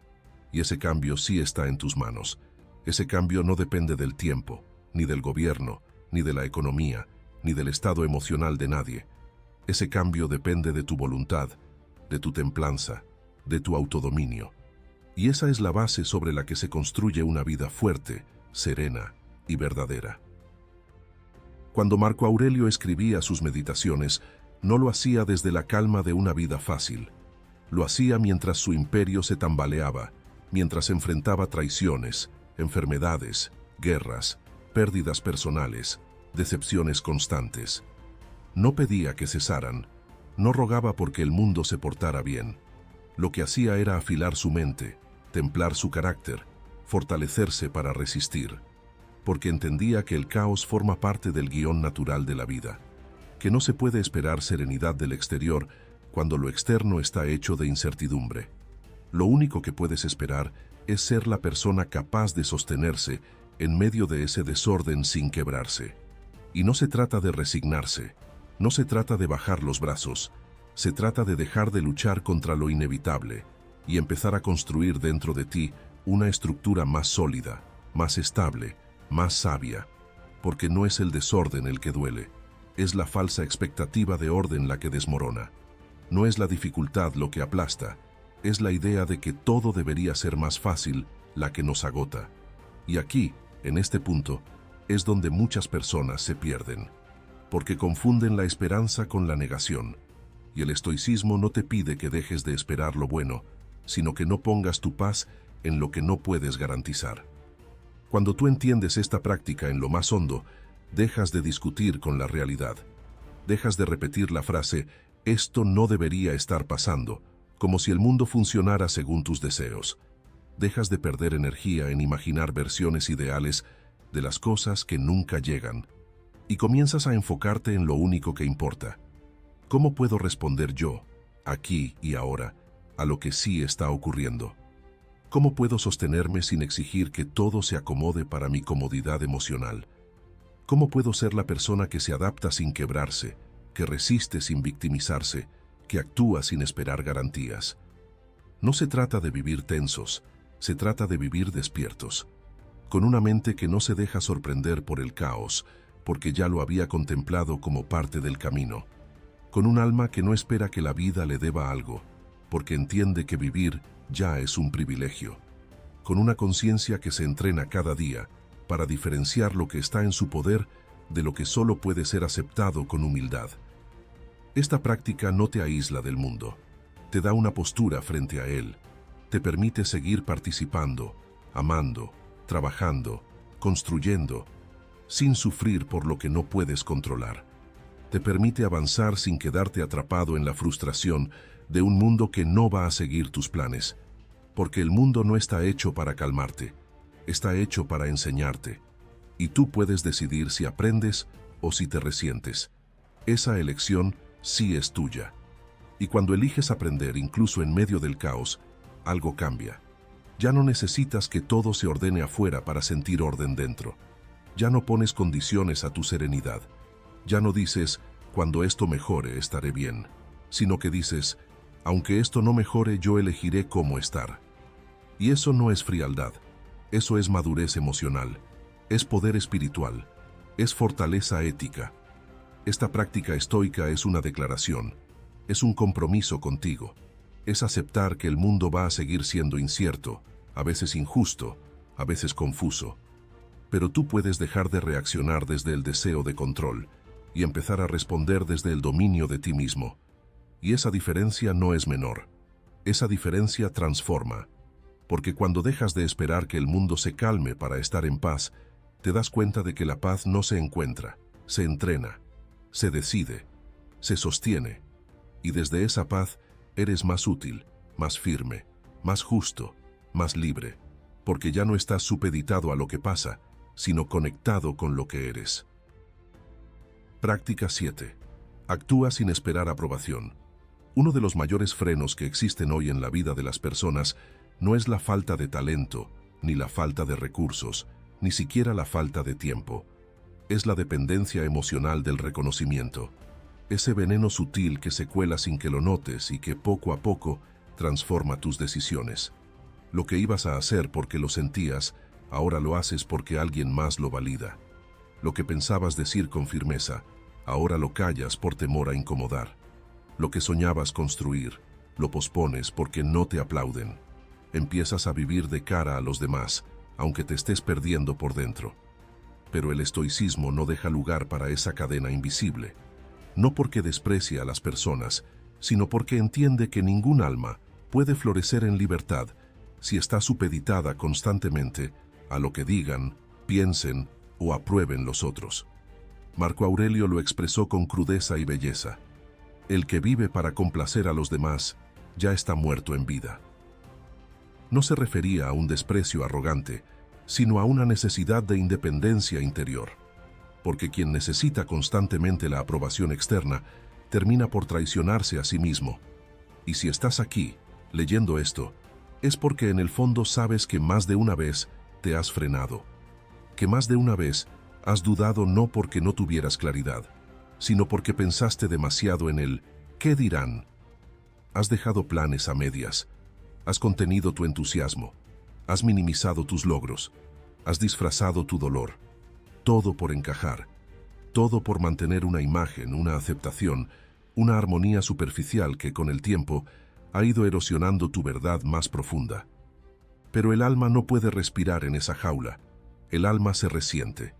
Y ese cambio sí está en tus manos. Ese cambio no depende del tiempo, ni del gobierno, ni de la economía, ni del estado emocional de nadie. Ese cambio depende de tu voluntad, de tu templanza, de tu autodominio. Y esa es la base sobre la que se construye una vida fuerte, serena y verdadera. Cuando Marco Aurelio escribía sus meditaciones, no lo hacía desde la calma de una vida fácil. Lo hacía mientras su imperio se tambaleaba, mientras enfrentaba traiciones, enfermedades, guerras, pérdidas personales, decepciones constantes. No pedía que cesaran, no rogaba porque el mundo se portara bien. Lo que hacía era afilar su mente, templar su carácter, fortalecerse para resistir. porque entendía que el caos forma parte del guión natural de la vida, que no se puede esperar serenidad del exterior cuando lo externo está hecho de incertidumbre. Lo único que puedes esperar es ser la persona capaz de sostenerse en medio de ese desorden sin quebrarse. Y no se trata de resignarse, no se trata de bajar los brazos, se trata de dejar de luchar contra lo inevitable y empezar a construir dentro de ti una estructura más sólida, más estable, más sabia, porque no es el desorden el que duele, es la falsa expectativa de orden la que desmorona. No es la dificultad lo que aplasta, es la idea de que todo debería ser más fácil la que nos agota. Y aquí, en este punto, es donde muchas personas se pierden, porque confunden la esperanza con la negación. Y el estoicismo no te pide que dejes de esperar lo bueno, sino que no pongas tu paz en lo que no puedes garantizar. Cuando tú entiendes esta práctica en lo más hondo, dejas de discutir con la realidad. Dejas de repetir la frase, esto no debería estar pasando, como si el mundo funcionara según tus deseos. Dejas de perder energía en imaginar versiones ideales de las cosas que nunca llegan, y comienzas a enfocarte en lo único que importa. ¿Cómo puedo responder yo, aquí y ahora, a lo que sí está ocurriendo? ¿Cómo puedo sostenerme sin exigir que todo se acomode para mi comodidad emocional? ¿Cómo puedo ser la persona que se adapta sin quebrarse, que resiste sin victimizarse, que actúa sin esperar garantías? No se trata de vivir tensos, se trata de vivir despiertos, con una mente que no se deja sorprender por el caos, porque ya lo había contemplado como parte del camino, con un alma que no espera que la vida le deba algo, porque entiende que vivir ya es un privilegio, con una conciencia que se entrena cada día para diferenciar lo que está en su poder de lo que solo puede ser aceptado con humildad. Esta práctica no te aísla del mundo, te da una postura frente a él, te permite seguir participando, amando, trabajando, construyendo, sin sufrir por lo que no puedes controlar. Te permite avanzar sin quedarte atrapado en la frustración de un mundo que no va a seguir tus planes, porque el mundo no está hecho para calmarte, está hecho para enseñarte, y tú puedes decidir si aprendes o si te resientes. Esa elección sí es tuya. Y cuando eliges aprender incluso en medio del caos, algo cambia. Ya no necesitas que todo se ordene afuera para sentir orden dentro. Ya no pones condiciones a tu serenidad. Ya no dices, cuando esto mejore estaré bien, sino que dices, aunque esto no mejore yo elegiré cómo estar. Y eso no es frialdad, eso es madurez emocional, es poder espiritual, es fortaleza ética. Esta práctica estoica es una declaración, es un compromiso contigo, es aceptar que el mundo va a seguir siendo incierto, a veces injusto, a veces confuso. Pero tú puedes dejar de reaccionar desde el deseo de control y empezar a responder desde el dominio de ti mismo. Y esa diferencia no es menor. Esa diferencia transforma. Porque cuando dejas de esperar que el mundo se calme para estar en paz, te das cuenta de que la paz no se encuentra, se entrena, se decide, se sostiene. Y desde esa paz eres más útil, más firme, más justo, más libre. Porque ya no estás supeditado a lo que pasa, sino conectado con lo que eres. Práctica 7. Actúa sin esperar aprobación. Uno de los mayores frenos que existen hoy en la vida de las personas no es la falta de talento, ni la falta de recursos, ni siquiera la falta de tiempo. Es la dependencia emocional del reconocimiento. Ese veneno sutil que se cuela sin que lo notes y que poco a poco transforma tus decisiones. Lo que ibas a hacer porque lo sentías, ahora lo haces porque alguien más lo valida. Lo que pensabas decir con firmeza, ahora lo callas por temor a incomodar. Lo que soñabas construir, lo pospones porque no te aplauden. Empiezas a vivir de cara a los demás, aunque te estés perdiendo por dentro. Pero el estoicismo no deja lugar para esa cadena invisible. No porque desprecie a las personas, sino porque entiende que ningún alma puede florecer en libertad si está supeditada constantemente a lo que digan, piensen o aprueben los otros. Marco Aurelio lo expresó con crudeza y belleza. El que vive para complacer a los demás ya está muerto en vida. No se refería a un desprecio arrogante, sino a una necesidad de independencia interior. Porque quien necesita constantemente la aprobación externa, termina por traicionarse a sí mismo. Y si estás aquí, leyendo esto, es porque en el fondo sabes que más de una vez te has frenado. Que más de una vez has dudado no porque no tuvieras claridad, sino porque pensaste demasiado en el ¿qué dirán? Has dejado planes a medias, has contenido tu entusiasmo, has minimizado tus logros, has disfrazado tu dolor. Todo por encajar, todo por mantener una imagen, una aceptación, una armonía superficial que con el tiempo ha ido erosionando tu verdad más profunda. Pero el alma no puede respirar en esa jaula, el alma se resiente,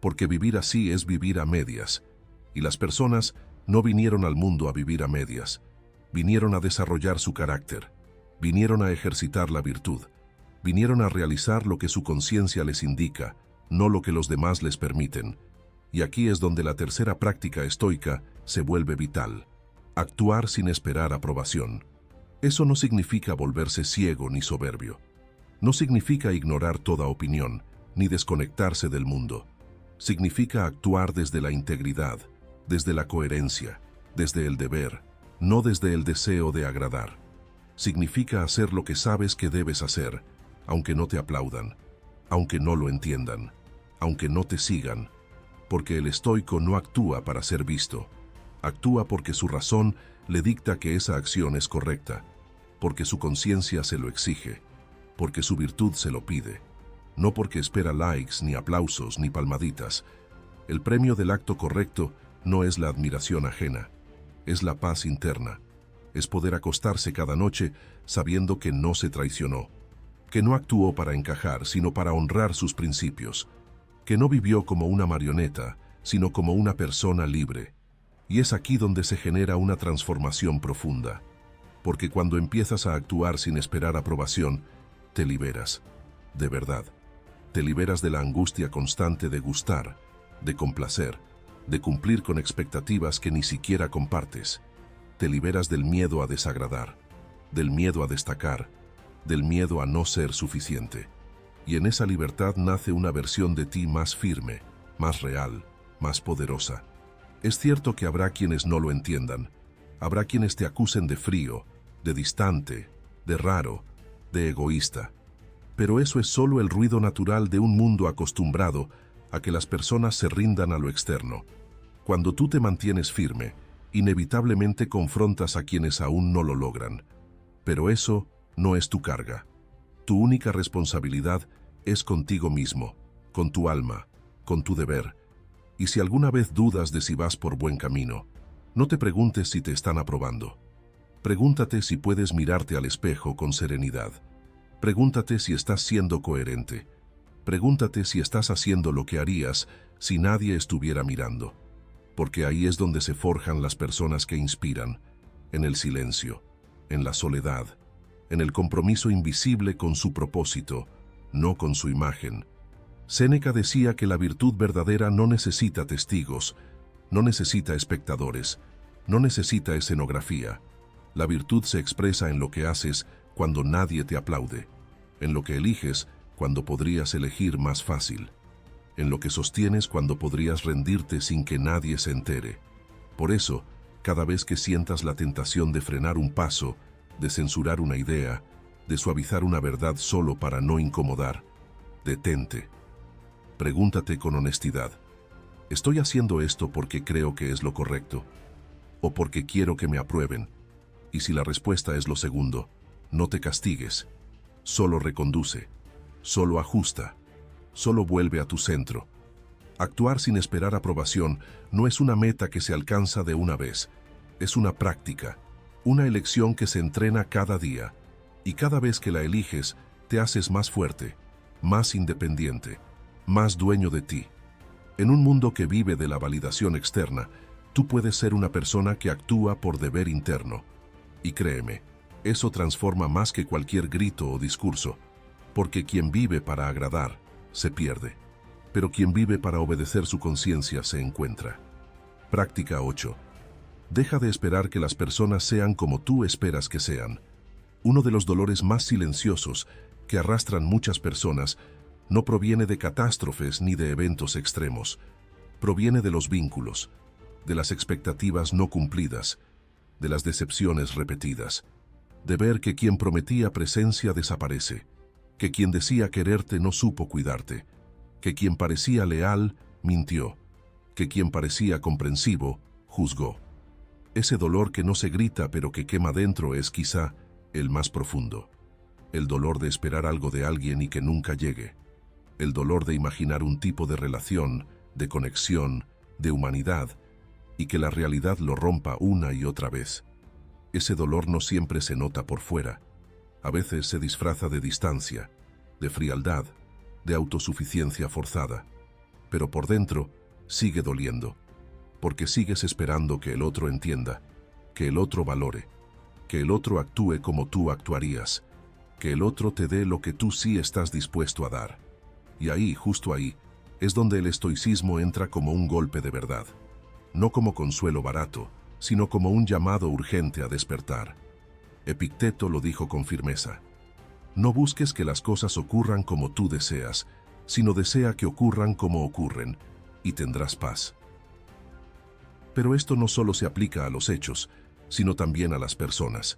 porque vivir así es vivir a medias, y las personas no vinieron al mundo a vivir a medias, vinieron a desarrollar su carácter, vinieron a ejercitar la virtud, vinieron a realizar lo que su conciencia les indica, no lo que los demás les permiten. Y aquí es donde la tercera práctica estoica se vuelve vital. Actuar sin esperar aprobación. Eso no significa volverse ciego ni soberbio. No significa ignorar toda opinión, ni desconectarse del mundo. Significa actuar desde la integridad, desde la coherencia, desde el deber, no desde el deseo de agradar. Significa hacer lo que sabes que debes hacer, aunque no te aplaudan, aunque no lo entiendan, aunque no te sigan, porque el estoico no actúa para ser visto, actúa porque su razón le dicta que esa acción es correcta, porque su conciencia se lo exige, porque su virtud se lo pide, no porque espera likes, ni aplausos, ni palmaditas. El premio del acto correcto no es la admiración ajena, es la paz interna, es poder acostarse cada noche sabiendo que no se traicionó, que no actuó para encajar, sino para honrar sus principios, que no vivió como una marioneta, sino como una persona libre. Y es aquí donde se genera una transformación profunda, porque cuando empiezas a actuar sin esperar aprobación, te liberas, de verdad. Te liberas de la angustia constante de gustar, de complacer, de cumplir con expectativas que ni siquiera compartes. Te liberas del miedo a desagradar, del miedo a destacar, del miedo a no ser suficiente. Y en esa libertad nace una versión de ti más firme, más real, más poderosa. Es cierto que habrá quienes no lo entiendan, habrá quienes te acusen de frío, de distante, de raro, de egoísta. Pero eso es solo el ruido natural de un mundo acostumbrado a que las personas se rindan a lo externo. Cuando tú te mantienes firme, inevitablemente confrontas a quienes aún no lo logran. Pero eso no es tu carga. Tu única responsabilidad es contigo mismo, con tu alma, con tu deber. Y si alguna vez dudas de si vas por buen camino, no te preguntes si te están aprobando. Pregúntate si puedes mirarte al espejo con serenidad. Pregúntate si estás siendo coherente. Pregúntate si estás haciendo lo que harías si nadie estuviera mirando. Porque ahí es donde se forjan las personas que inspiran, en el silencio, en la soledad, en el compromiso invisible con su propósito, no con su imagen. Séneca decía que la virtud verdadera no necesita testigos, no necesita espectadores, no necesita escenografía. La virtud se expresa en lo que haces cuando nadie te aplaude, en lo que eliges cuando podrías elegir más fácil, en lo que sostienes cuando podrías rendirte sin que nadie se entere. Por eso, cada vez que sientas la tentación de frenar un paso, de censurar una idea, de suavizar una verdad solo para no incomodar, detente. Pregúntate con honestidad, ¿estoy haciendo esto porque creo que es lo correcto? ¿O porque quiero que me aprueben? Y si la respuesta es lo segundo, no te castigues, solo reconduce, solo ajusta, solo vuelve a tu centro. Actuar sin esperar aprobación no es una meta que se alcanza de una vez, es una práctica, una elección que se entrena cada día, y cada vez que la eliges, te haces más fuerte, más independiente, más dueño de ti. En un mundo que vive de la validación externa, tú puedes ser una persona que actúa por deber interno. Y créeme, eso transforma más que cualquier grito o discurso, porque quien vive para agradar, se pierde. Pero quien vive para obedecer su conciencia se encuentra. Práctica 8. Deja de esperar que las personas sean como tú esperas que sean. Uno de los dolores más silenciosos que arrastran muchas personas no proviene de catástrofes ni de eventos extremos. Proviene de los vínculos, de las expectativas no cumplidas, de las decepciones repetidas, de ver que quien prometía presencia desaparece, que quien decía quererte no supo cuidarte, que quien parecía leal mintió, que quien parecía comprensivo juzgó. Ese dolor que no se grita pero que quema dentro es quizá el más profundo. El dolor de esperar algo de alguien y que nunca llegue. El dolor de imaginar un tipo de relación, de conexión, de humanidad, y que la realidad lo rompa una y otra vez. Ese dolor no siempre se nota por fuera. A veces se disfraza de distancia, de frialdad, de autosuficiencia forzada. Pero por dentro sigue doliendo, porque sigues esperando que el otro entienda, que el otro valore, que el otro actúe como tú actuarías, que el otro te dé lo que tú sí estás dispuesto a dar. Y ahí, justo ahí, es donde el estoicismo entra como un golpe de verdad. No como consuelo barato, sino como un llamado urgente a despertar. Epicteto lo dijo con firmeza. No busques que las cosas ocurran como tú deseas, sino desea que ocurran como ocurren, y tendrás paz. Pero esto no solo se aplica a los hechos, sino también a las personas,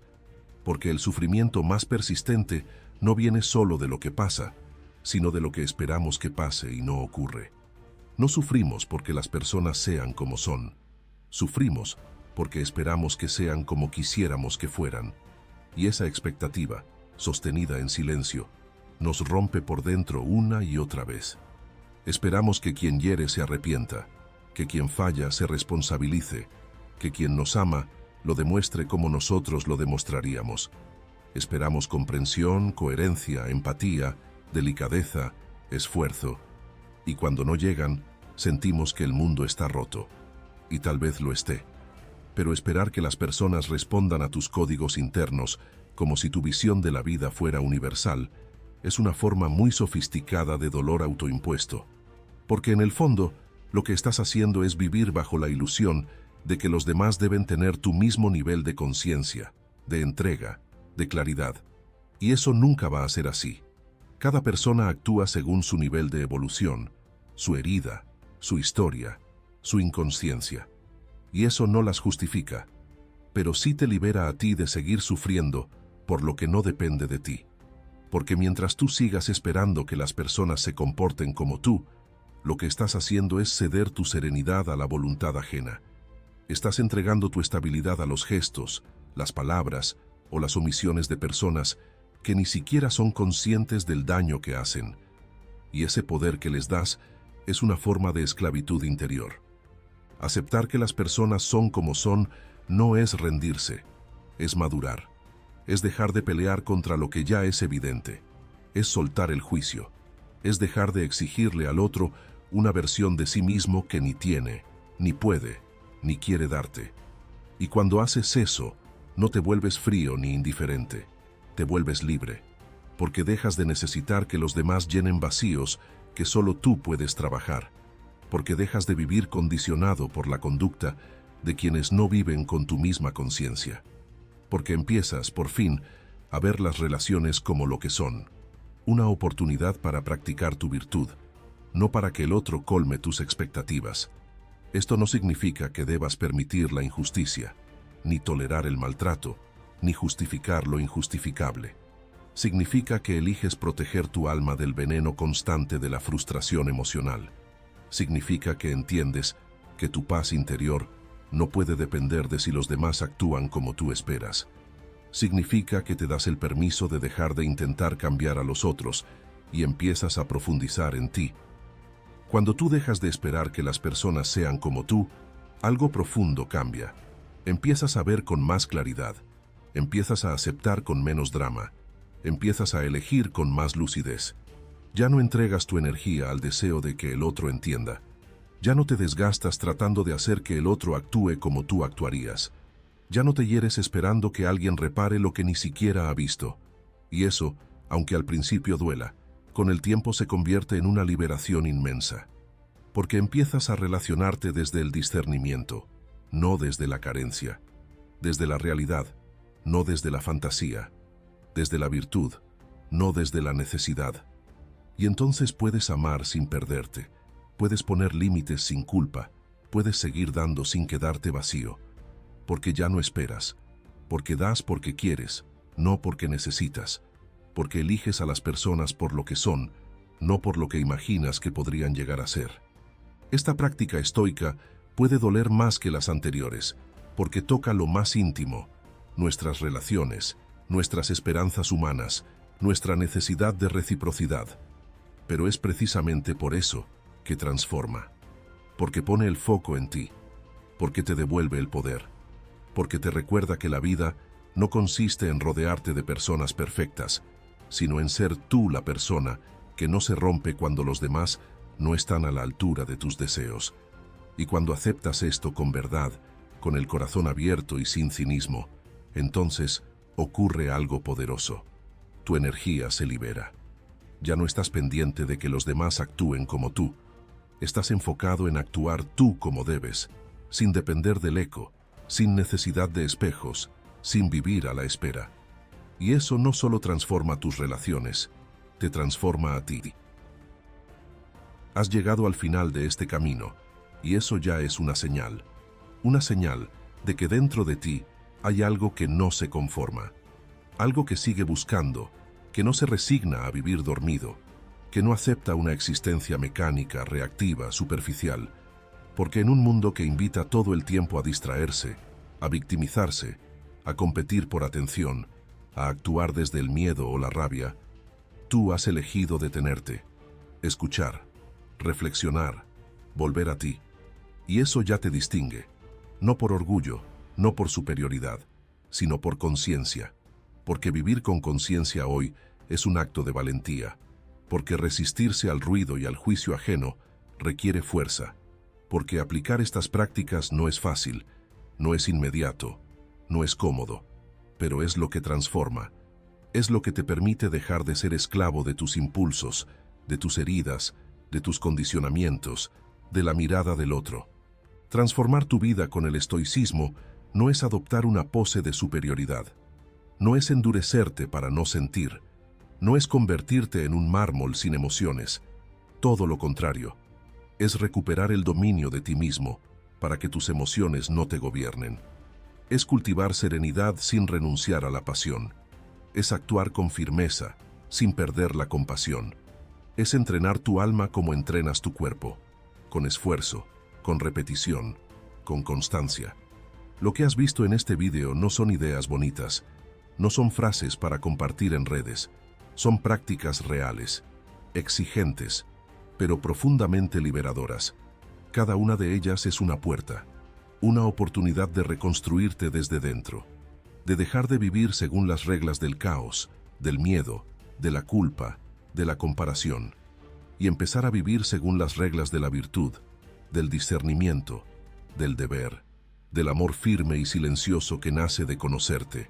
porque el sufrimiento más persistente no viene solo de lo que pasa, sino de lo que esperamos que pase y no ocurre. No sufrimos porque las personas sean como son. Sufrimos porque esperamos que sean como quisiéramos que fueran. Y esa expectativa, sostenida en silencio, nos rompe por dentro una y otra vez. Esperamos que quien hiere se arrepienta, que quien falla se responsabilice, que quien nos ama lo demuestre como nosotros lo demostraríamos. Esperamos comprensión, coherencia, empatía, delicadeza, esfuerzo. Y cuando no llegan, sentimos que el mundo está roto. Y tal vez lo esté. Pero esperar que las personas respondan a tus códigos internos como si tu visión de la vida fuera universal es una forma muy sofisticada de dolor autoimpuesto. Porque en el fondo, lo que estás haciendo es vivir bajo la ilusión de que los demás deben tener tu mismo nivel de conciencia, de entrega, de claridad. Y eso nunca va a ser así. Cada persona actúa según su nivel de evolución, su herida, su historia, su inconsciencia. Y eso no las justifica, pero sí te libera a ti de seguir sufriendo por lo que no depende de ti. Porque mientras tú sigas esperando que las personas se comporten como tú, lo que estás haciendo es ceder tu serenidad a la voluntad ajena. Estás entregando tu estabilidad a los gestos, las palabras o las omisiones de personas que ni siquiera son conscientes del daño que hacen. Y ese poder que les das es una forma de esclavitud interior. Aceptar que las personas son como son no es rendirse, es madurar. Es dejar de pelear contra lo que ya es evidente. Es soltar el juicio. Es dejar de exigirle al otro una versión de sí mismo que ni tiene, ni puede, ni quiere darte. Y cuando haces eso, no te vuelves frío ni indiferente. Te vuelves libre, porque dejas de necesitar que los demás llenen vacíos que solo tú puedes trabajar, porque dejas de vivir condicionado por la conducta de quienes no viven con tu misma conciencia, porque empiezas, por fin, a ver las relaciones como lo que son, una oportunidad para practicar tu virtud, no para que el otro colme tus expectativas. Esto no significa que debas permitir la injusticia, ni tolerar el maltrato, ni justificar lo injustificable. Significa que eliges proteger tu alma del veneno constante de la frustración emocional. Significa que entiendes que tu paz interior no puede depender de si los demás actúan como tú esperas. Significa que te das el permiso de dejar de intentar cambiar a los otros y empiezas a profundizar en ti. Cuando tú dejas de esperar que las personas sean como tú, algo profundo cambia. Empiezas a ver con más claridad. Empiezas a aceptar con menos drama. Empiezas a elegir con más lucidez. Ya no entregas tu energía al deseo de que el otro entienda. Ya no te desgastas tratando de hacer que el otro actúe como tú actuarías. Ya no te hieres esperando que alguien repare lo que ni siquiera ha visto. Y eso, aunque al principio duela, con el tiempo se convierte en una liberación inmensa. Porque empiezas a relacionarte desde el discernimiento, no desde la carencia. Desde la realidad, no desde la fantasía. Desde la virtud, no desde la necesidad. Y entonces puedes amar sin perderte, puedes poner límites sin culpa, puedes seguir dando sin quedarte vacío, porque ya no esperas, porque das porque quieres, no porque necesitas, porque eliges a las personas por lo que son, no por lo que imaginas que podrían llegar a ser. Esta práctica estoica puede doler más que las anteriores, porque toca lo más íntimo, nuestras relaciones, nuestras esperanzas humanas, nuestra necesidad de reciprocidad. Pero es precisamente por eso que transforma, porque pone el foco en ti, porque te devuelve el poder, porque te recuerda que la vida no consiste en rodearte de personas perfectas, sino en ser tú la persona que no se rompe cuando los demás no están a la altura de tus deseos. Y cuando aceptas esto con verdad, con el corazón abierto y sin cinismo, entonces ocurre algo poderoso. Tu energía se libera. Ya no estás pendiente de que los demás actúen como tú. Estás enfocado en actuar tú como debes, sin depender del eco, sin necesidad de espejos, sin vivir a la espera. Y eso no solo transforma tus relaciones, te transforma a ti. Has llegado al final de este camino, y eso ya es una señal de que dentro de ti hay algo que no se conforma, algo que sigue buscando, que no se resigna a vivir dormido, que no acepta una existencia mecánica, reactiva, superficial, porque en un mundo que invita todo el tiempo a distraerse, a victimizarse, a competir por atención, a actuar desde el miedo o la rabia, tú has elegido detenerte, escuchar, reflexionar, volver a ti. Y eso ya te distingue, no por orgullo, no por superioridad, sino por conciencia, porque vivir con conciencia hoy es un acto de valentía, porque resistirse al ruido y al juicio ajeno requiere fuerza, porque aplicar estas prácticas no es fácil, no es inmediato, no es cómodo, pero es lo que transforma, es lo que te permite dejar de ser esclavo de tus impulsos, de tus heridas, de tus condicionamientos, de la mirada del otro. Transformar tu vida con el estoicismo no es adoptar una pose de superioridad, no es endurecerte para no sentir, no es convertirte en un mármol sin emociones, todo lo contrario, es recuperar el dominio de ti mismo para que tus emociones no te gobiernen. Es cultivar serenidad sin renunciar a la pasión, es actuar con firmeza, sin perder la compasión, es entrenar tu alma como entrenas tu cuerpo, con esfuerzo, con repetición, con constancia. Lo que has visto en este video no son ideas bonitas, no son frases para compartir en redes, son prácticas reales, exigentes, pero profundamente liberadoras. Cada una de ellas es una puerta, una oportunidad de reconstruirte desde dentro, de dejar de vivir según las reglas del caos, del miedo, de la culpa, de la comparación, y empezar a vivir según las reglas de la virtud, del discernimiento, del deber, del amor firme y silencioso que nace de conocerte,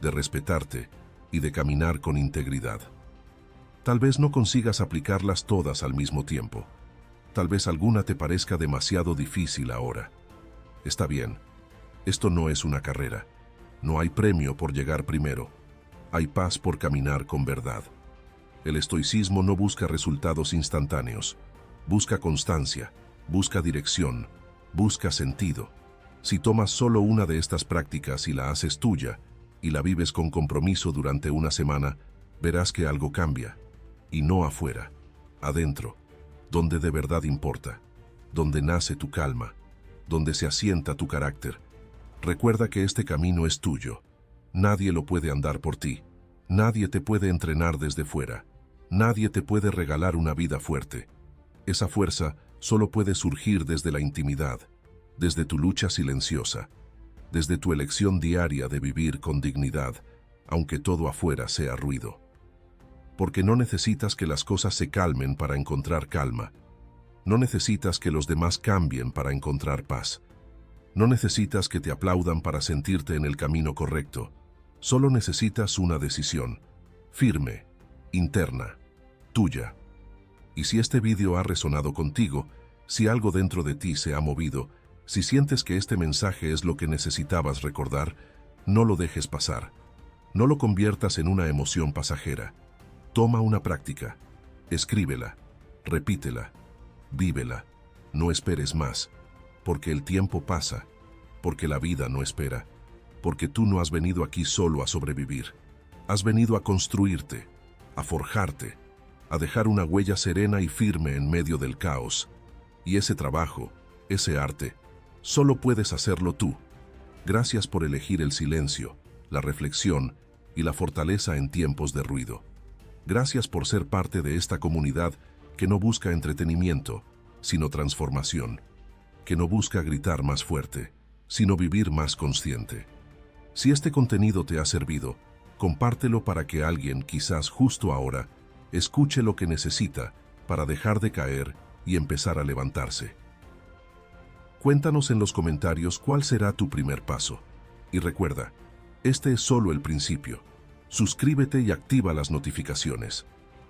de respetarte y de caminar con integridad. Tal vez no consigas aplicarlas todas al mismo tiempo. Tal vez alguna te parezca demasiado difícil ahora. Está bien, esto no es una carrera. No hay premio por llegar primero. Hay paz por caminar con verdad. El estoicismo no busca resultados instantáneos. Busca constancia, busca dirección, busca sentido. Si tomas solo una de estas prácticas y la haces tuya, y la vives con compromiso durante una semana, verás que algo cambia. Y no afuera, adentro, donde de verdad importa, donde nace tu calma, donde se asienta tu carácter. Recuerda que este camino es tuyo. Nadie lo puede andar por ti. Nadie te puede entrenar desde fuera. Nadie te puede regalar una vida fuerte. Esa fuerza solo puede surgir desde la intimidad, desde tu lucha silenciosa, desde tu elección diaria de vivir con dignidad, aunque todo afuera sea ruido. Porque no necesitas que las cosas se calmen para encontrar calma. No necesitas que los demás cambien para encontrar paz. No necesitas que te aplaudan para sentirte en el camino correcto. Solo necesitas una decisión, firme, interna, tuya. Y si este vídeo ha resonado contigo, si algo dentro de ti se ha movido, si sientes que este mensaje es lo que necesitabas recordar, no lo dejes pasar. No lo conviertas en una emoción pasajera. Toma una práctica. Escríbela, repítela, vívela, no esperes más, porque el tiempo pasa, porque la vida no espera, porque tú no has venido aquí solo a sobrevivir, has venido a construirte, a forjarte, a dejar una huella serena y firme en medio del caos. Y ese trabajo, ese arte, solo puedes hacerlo tú. Gracias por elegir el silencio, la reflexión y la fortaleza en tiempos de ruido. Gracias por ser parte de esta comunidad que no busca entretenimiento, sino transformación, que no busca gritar más fuerte, sino vivir más consciente. Si este contenido te ha servido, compártelo para que alguien, quizás justo ahora, escuche lo que necesita para dejar de caer y empezar a levantarse. Cuéntanos en los comentarios cuál será tu primer paso. Y recuerda, este es solo el principio. Suscríbete y activa las notificaciones,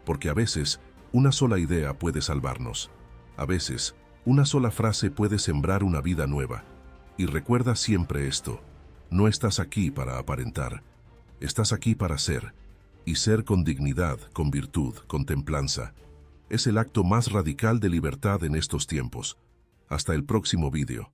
porque a veces una sola idea puede salvarnos. A veces, una sola frase puede sembrar una vida nueva. Y recuerda siempre esto, no estás aquí para aparentar, estás aquí para ser, y ser con dignidad, con virtud, con templanza. Es el acto más radical de libertad en estos tiempos. Hasta el próximo vídeo.